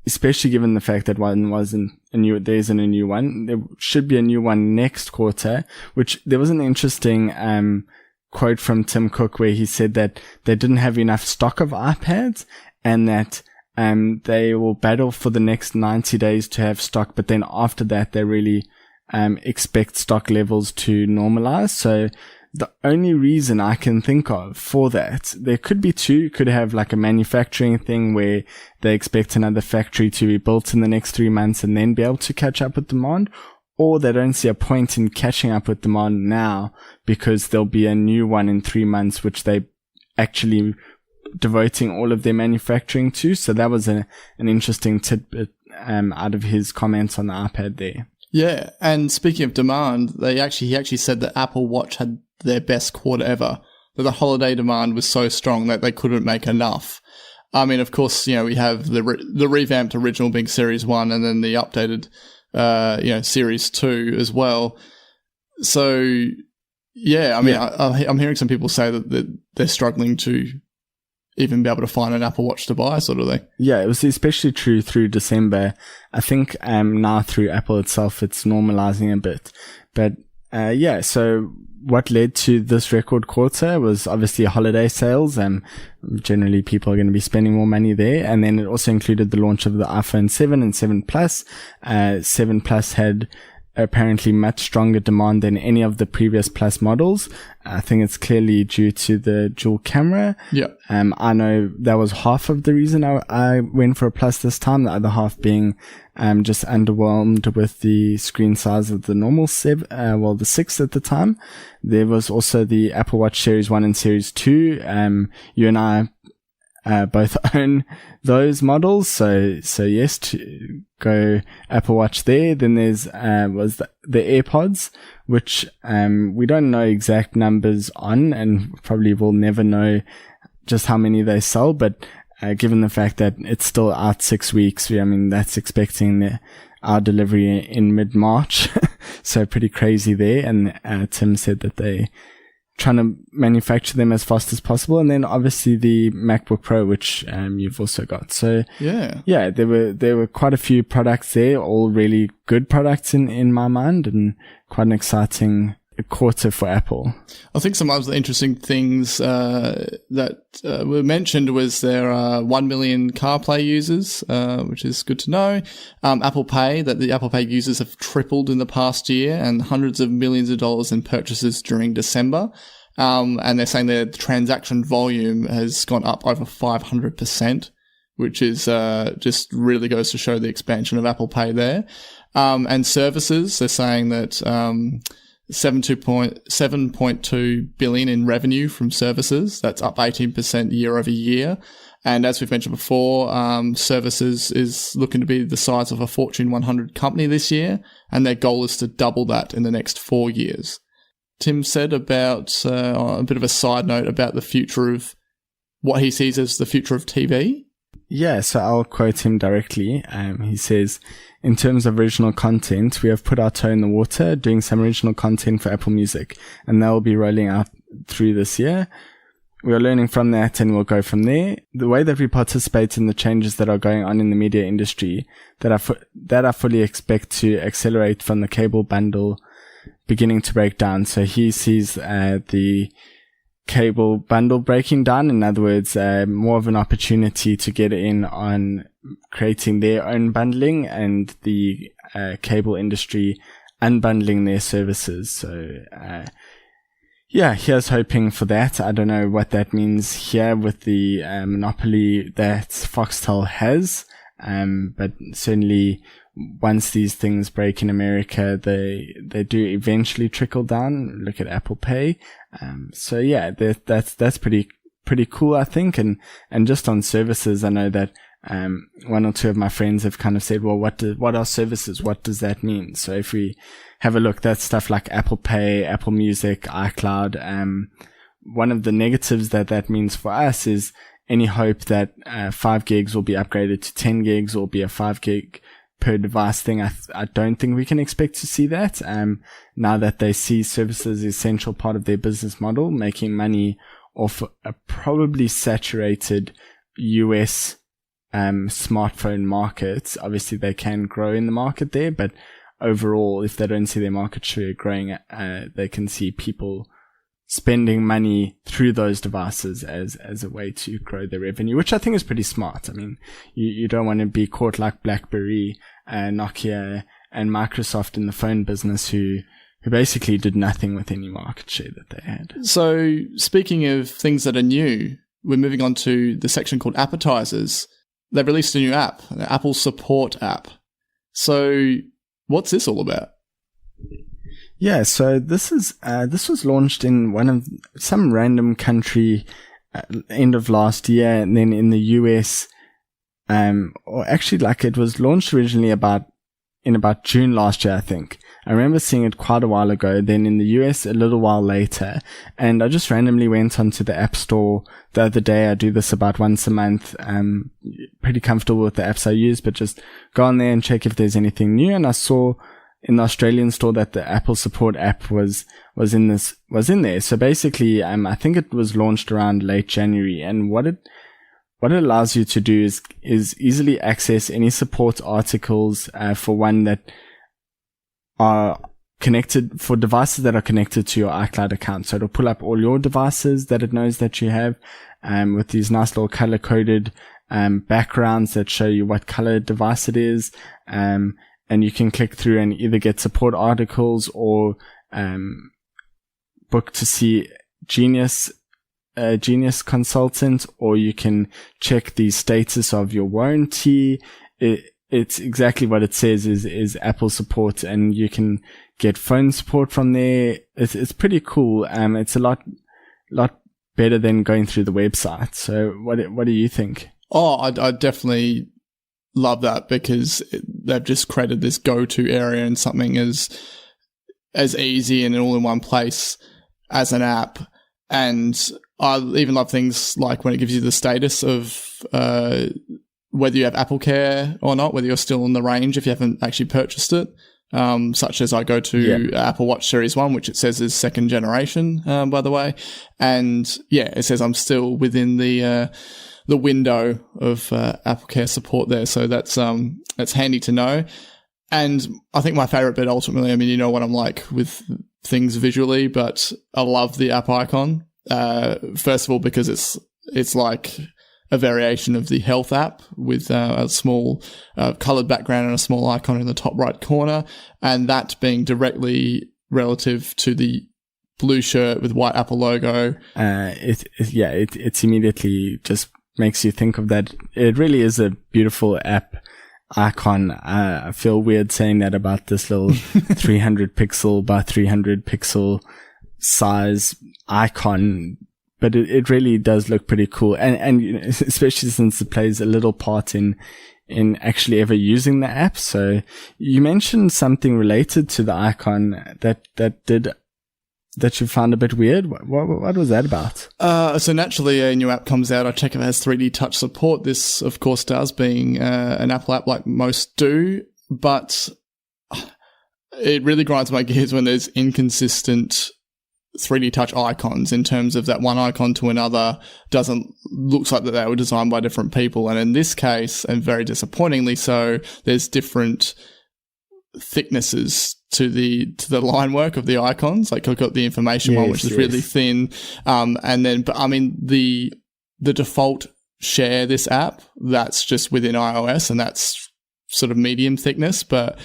especially given the fact that one wasn't there isn't a new one. There should be a new one next quarter, which there was an interesting quote from Tim Cook where he said that they didn't have enough stock of iPads and that they will battle for the next 90 days to have stock, but then after that they really expect stock levels to normalize. So the only reason I can think of for that, there could be two, could have like a manufacturing thing where they expect another factory to be built in the next 3 months and then be able to catch up with demand, or they don't see a point in catching up with demand now because there'll be a new one in 3 months, which they actually devoting all of their manufacturing to. So that was an interesting tidbit out of his comments on the iPad there. Yeah, and speaking of demand, he actually said that Apple Watch had their best quarter ever, that the holiday demand was so strong that they couldn't make enough. I mean, of course, you know, we have the revamped original being Series 1 and then the updated, Series 2 as well. So, yeah, I mean, I'm hearing some people say that they're struggling to even be able to find an Apple Watch to buy, sort of thing. Yeah, it was especially true through December. I think now through Apple itself, it's normalizing a bit. But so what led to this record quarter was obviously holiday sales. Generally, people are going to be spending more money there. And then it also included the launch of the iPhone 7 and 7 Plus. 7 Plus had apparently much stronger demand than any of the previous Plus models. I think it's clearly due to the dual camera. Yeah. I know that was half of the reason I went for a Plus this time, the other half being just underwhelmed with the screen size of the normal the 6 at the time. There was also the Apple Watch Series 1 and Series 2. You and I both own those models, so yes, to go Apple Watch there. Then there's was the AirPods, which we don't know exact numbers on, and probably will never know just how many they sell, but given the fact that it's still out 6 weeks, I mean, that's expecting our delivery in mid-March. So pretty crazy there. And Tim said that they trying to manufacture them as fast as possible. And then obviously the MacBook Pro, which you've also got. So yeah, there were quite a few products there, all really good products in my mind, and quite an exciting quarter for Apple. I think some of the interesting things that were mentioned was there are 1 million CarPlay users, which is good to know. Apple Pay, that the Apple Pay users have tripled in the past year, and hundreds of millions of dollars in purchases during December. And they're saying their transaction volume has gone up over 500%, which is just really goes to show the expansion of Apple Pay there. And services, they're saying that 7.2 billion in revenue from services. That's up 18% year over year. And as we've mentioned before, services is looking to be the size of a Fortune 100 company this year, and their goal is to double that in the next 4 years. Tim said about a bit of a side note about the future of what he sees as the future of TV. Yeah, so I'll quote him directly. He says, in terms of original content, we have put our toe in the water doing some original content for Apple Music, and that will be rolling out through this year. We are learning from that and we'll go from there. The way that we participate in the changes that are going on in the media industry that I fully expect to accelerate from the cable bundle beginning to break down. So he sees the cable bundle breaking down. In other words, more of an opportunity to get in on creating their own bundling, and the cable industry unbundling their services. So yeah, here's hoping for that. I don't know what that means here with the monopoly that Foxtel has, but certainly once these things break in America, they do eventually trickle down. Look at Apple Pay. So yeah, that's pretty cool, I think. And just on services, I know that one or two of my friends have kind of said, well, what are services? What does that mean? So if we have a look, that's stuff like Apple Pay, Apple Music, iCloud. One of the negatives that means for us is any hope that 5 gigs will be upgraded to 10 gigs or be a 5 gig per device thing. I don't think we can expect to see that. Now that they see services as an essential part of their business model, making money off a probably saturated US smartphone market. Obviously they can grow in the market there, but overall, if they don't see their market share growing, they can see people spending money through those devices as a way to grow their revenue, which I think is pretty smart. I mean, you don't want to be caught like BlackBerry, Nokia, and Microsoft in the phone business who basically did nothing with any market share that they had. So speaking of things that are new, we're moving on to the section called appetizers. They've released a new app, the Apple Support app. So what's this all about? Yeah, so this was launched in some random country end of last year, and then in the US, or actually like it was launched originally in about June last year, I think. I remember seeing it quite a while ago, then in the US a little while later, and I just randomly went onto the App Store the other day. I do this about once a month. Pretty comfortable with the apps I use, but just go on there and check if there's anything new, and I saw in the Australian store that the Apple Support app was in there. So basically, I think it was launched around late January, and what it allows you to do is easily access any support articles for one that are connected, for devices that are connected to your iCloud account. So it'll pull up all your devices that it knows that you have, with these nice little color coded backgrounds that show you what color device it is. and you can click through and either get support articles or book to see Genius consultant, or you can check the status of your warranty. It's exactly what it says is Apple support, and you can get phone support from there. It's pretty cool. It's a lot better than going through the website. So what do you think? Oh, I definitely love that, because they've just created this go-to area and something as easy and all in one place as an app. And I even love things like when it gives you the status of whether you have Apple Care or not, whether you're still in the range if you haven't actually purchased it. Such as I go to Apple Watch Series 1, which it says is second generation, by the way. And yeah, it says I'm still within the window of Apple Care support there. So that's handy to know. And I think my favorite bit ultimately, I mean, you know what I'm like with things visually, but I love the app icon. First of all, because it's like a variation of the health app with a small colored background and a small icon in the top right corner, and that being directly relative to the blue shirt with white Apple logo. It's immediately just makes you think of that. It really is a beautiful app icon. I feel weird saying that about this little 300 pixel by 300 pixel size icon, but it really does look pretty cool. And you know, especially since it plays a little part in actually ever using the app. So you mentioned something related to the icon that you found a bit weird. What was that about? So naturally, a new app comes out. I check if it has 3D touch support. This, of course, does, being an Apple app like most do. But it really grinds my gears when there's inconsistent 3D touch icons, in terms of that one icon to another looks like that they were designed by different people. And in this case, and very disappointingly so, there's different thicknesses to the line work of the icons. Like I've got the information one, which is really thin. And then, but I mean, the default share this app, that's just within iOS, and that's sort of medium thickness, but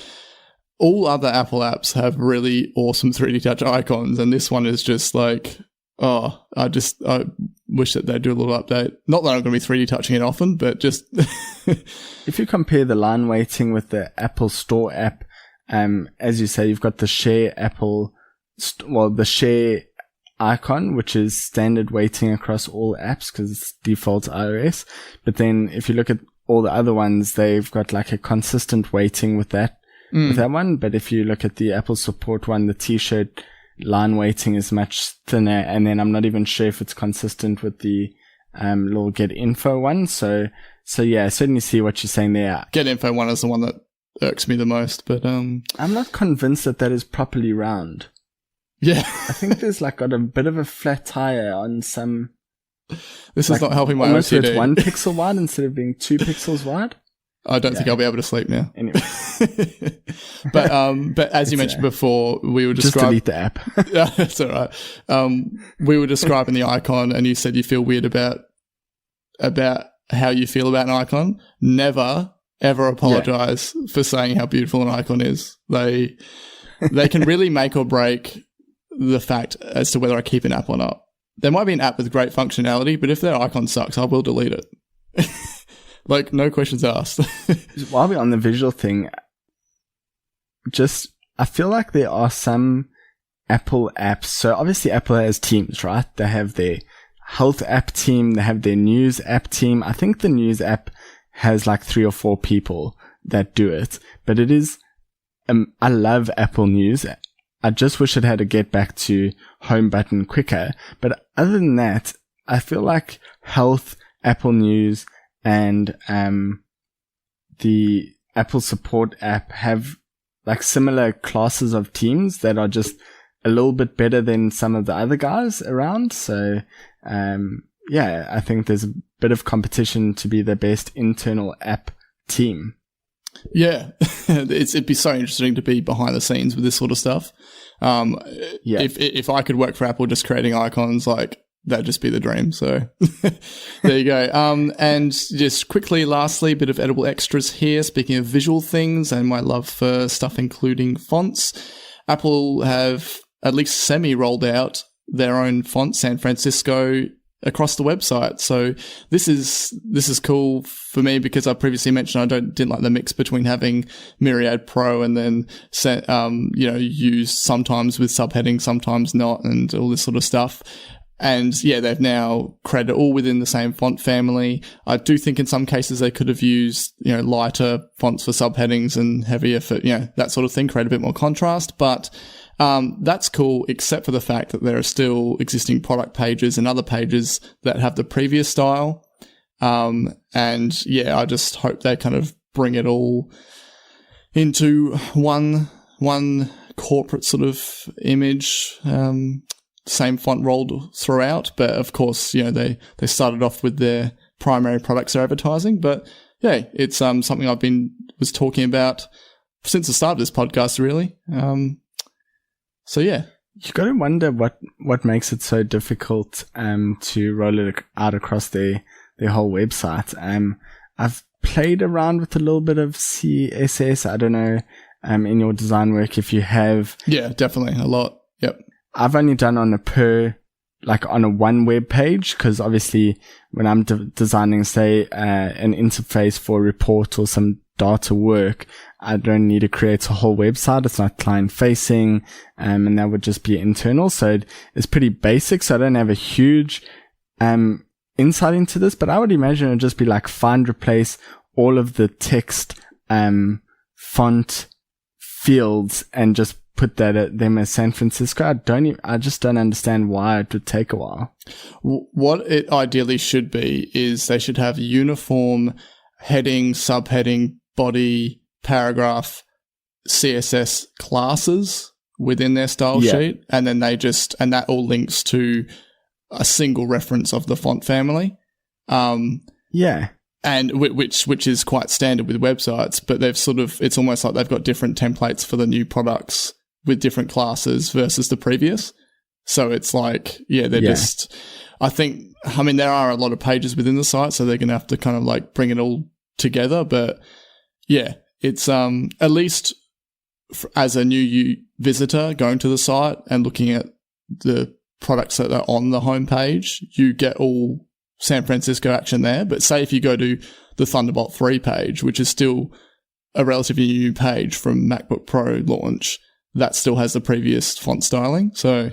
all other Apple apps have really awesome 3D touch icons, and this one is just like, I wish that they'd do a little update. Not that I'm going to be 3D touching it often, but just... If you compare the line weighting with the Apple Store app, as you say, you've got the Share the Share icon, which is standard weighting across all apps because it's default iOS. But then if you look at all the other ones, they've got like a consistent weighting with that one. But if you look at the Apple Support one, the T-shirt line weighting is much thinner. And then I'm not even sure if it's consistent with the little Get Info one. So yeah, I certainly see what you're saying there. Get Info one is the one that irks me the most, but I'm not convinced that is properly round. Yeah. I think there's like got a bit of a flat tire on some. This is not helping my almost OCD. It's 1 pixel wide instead of being 2 pixels wide. I don't think I'll be able to sleep now. Anyway. But as you mentioned before, we were describing... Just delete the app. Yeah, that's all right. We were describing the icon, and you said you feel weird about how you feel about an icon. Never, ever apologize for saying how beautiful an icon is. They can really make or break the fact as to whether I keep an app or not. There might be an app with great functionality, but if their icon sucks, I will delete it. Like, no questions asked. While we're on the visual thing, I feel like there are some Apple apps. So obviously Apple has teams, right? They have their health app team. They have their news app team. I think the news app has like 3 or 4 people that do it, but it is, I love Apple News. I just wish it had a get back to home button quicker. But other than that, I feel like health, Apple News, and the Apple Support app have like similar classes of teams that are just a little bit better than some of the other guys around. So, I think there's a bit of competition to be the best internal app team. Yeah, it'd be so interesting to be behind the scenes with this sort of stuff. If I could work for Apple just creating icons, like that'd just be the dream. So there you go. And just quickly, lastly, a bit of edible extras here. Speaking of visual things and my love for stuff including fonts, Apple have at least semi-rolled out their own font, San Francisco, across the website. So this is cool for me because I previously mentioned I didn't like the mix between having Myriad Pro and then used sometimes with subheading, sometimes not, and all this sort of stuff. And yeah, they've now created all within the same font family. I do think in some cases they could have used, lighter fonts for subheadings and heavier for, that sort of thing, create a bit more contrast. But that's cool, except for the fact that there are still existing product pages and other pages that have the previous style. And yeah, I just hope they kind of bring it all into one corporate sort of image, same font rolled throughout. But of course, they started off with their primary products they're advertising. But yeah, it's something was talking about since the start of this podcast, really. So yeah, you got to wonder what makes it so difficult to roll it out across their whole website. I've played around with a little bit of CSS. I don't know in your design work if you have. Yeah, definitely a lot. Yep. I've only done on a one web page, because obviously when I'm designing, say, an interface for a report or some data work, I don't need to create a whole website. It's not client facing, and that would just be internal. So it's pretty basic. So I don't have a huge insight into this, but I would imagine it'd just be like find, replace all of the text font fields and just put them as San Francisco. I just don't understand why it would take a while. What it ideally should be is they should have uniform heading, subheading, body, paragraph, CSS classes within their style sheet, and then and that all links to a single reference of the font family. And which is quite standard with websites, but it's almost like they've got different templates for the new products with different classes versus the previous. So it's like, I think, there are a lot of pages within the site, so they're going to have to kind of like bring it all together. But yeah, it's, at least as a new visitor going to the site and looking at the products that are on the homepage, you get all San Francisco action there. But say if you go to the Thunderbolt 3 page, which is still a relatively new page from MacBook Pro launch, that still has the previous font styling. So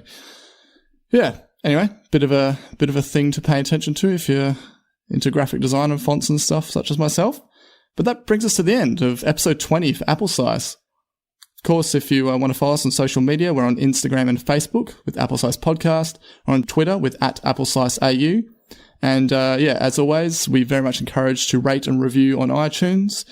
yeah, anyway, bit of a thing to pay attention to if you're into graphic design and fonts and stuff such as myself. But that brings us to the end of episode 20 for Apple Size. Of course, if you want to follow us on social media, we're on Instagram and Facebook with Apple Size Podcast, or on Twitter with @AppleSizeAU. And as always, we very much encourage to rate and review on iTunes.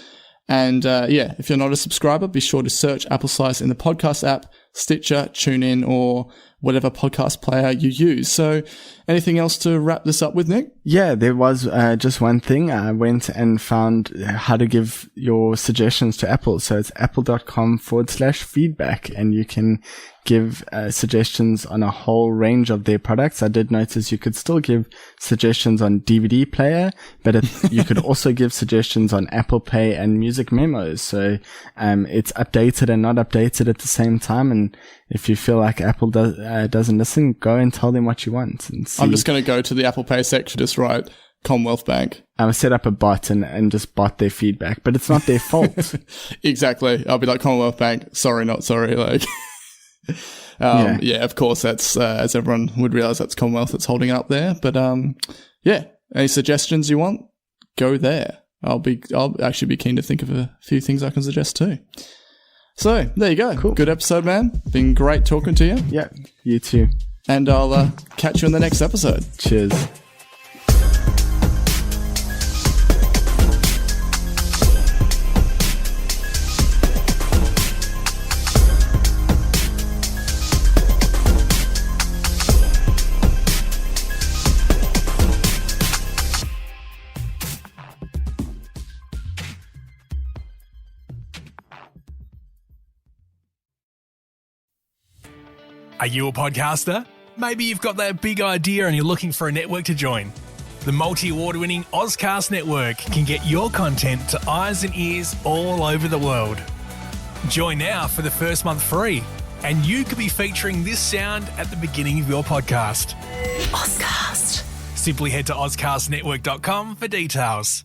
And if you're not a subscriber, be sure to search Apple Size in the podcast app, Stitcher, TuneIn, or whatever podcast player you use. So anything else to wrap this up with, Nick? Yeah, there was just one thing. I went and found how to give your suggestions to Apple. So it's apple.com/feedback, and you can give suggestions on a whole range of their products. I did notice you could still give suggestions on DVD player, but you could also give suggestions on Apple Pay and music memos. So it's updated and not updated at the same time. And if you feel like Apple doesn't listen, go and tell them what you want. And see. I'm just going to go to the Apple Pay section, just write Commonwealth Bank. Set up a bot and just bot their feedback, but it's not their fault. Exactly. I'll be like, Commonwealth Bank, sorry, not sorry. Like, of course, that's, as everyone would realize, that's Commonwealth that's holding up there. But, any suggestions you want, go there. I'll actually be keen to think of a few things I can suggest too. So there you go. Cool. Good episode, man. Been great talking to you. Yeah, you too. And I'll catch you in the next episode. Cheers. Are you a podcaster? Maybe you've got that big idea and you're looking for a network to join. The multi-award-winning Ozcast Network can get your content to eyes and ears all over the world. Join now for the first month free, and you could be featuring this sound at the beginning of your podcast. Ozcast. Simply head to ozcastnetwork.com for details.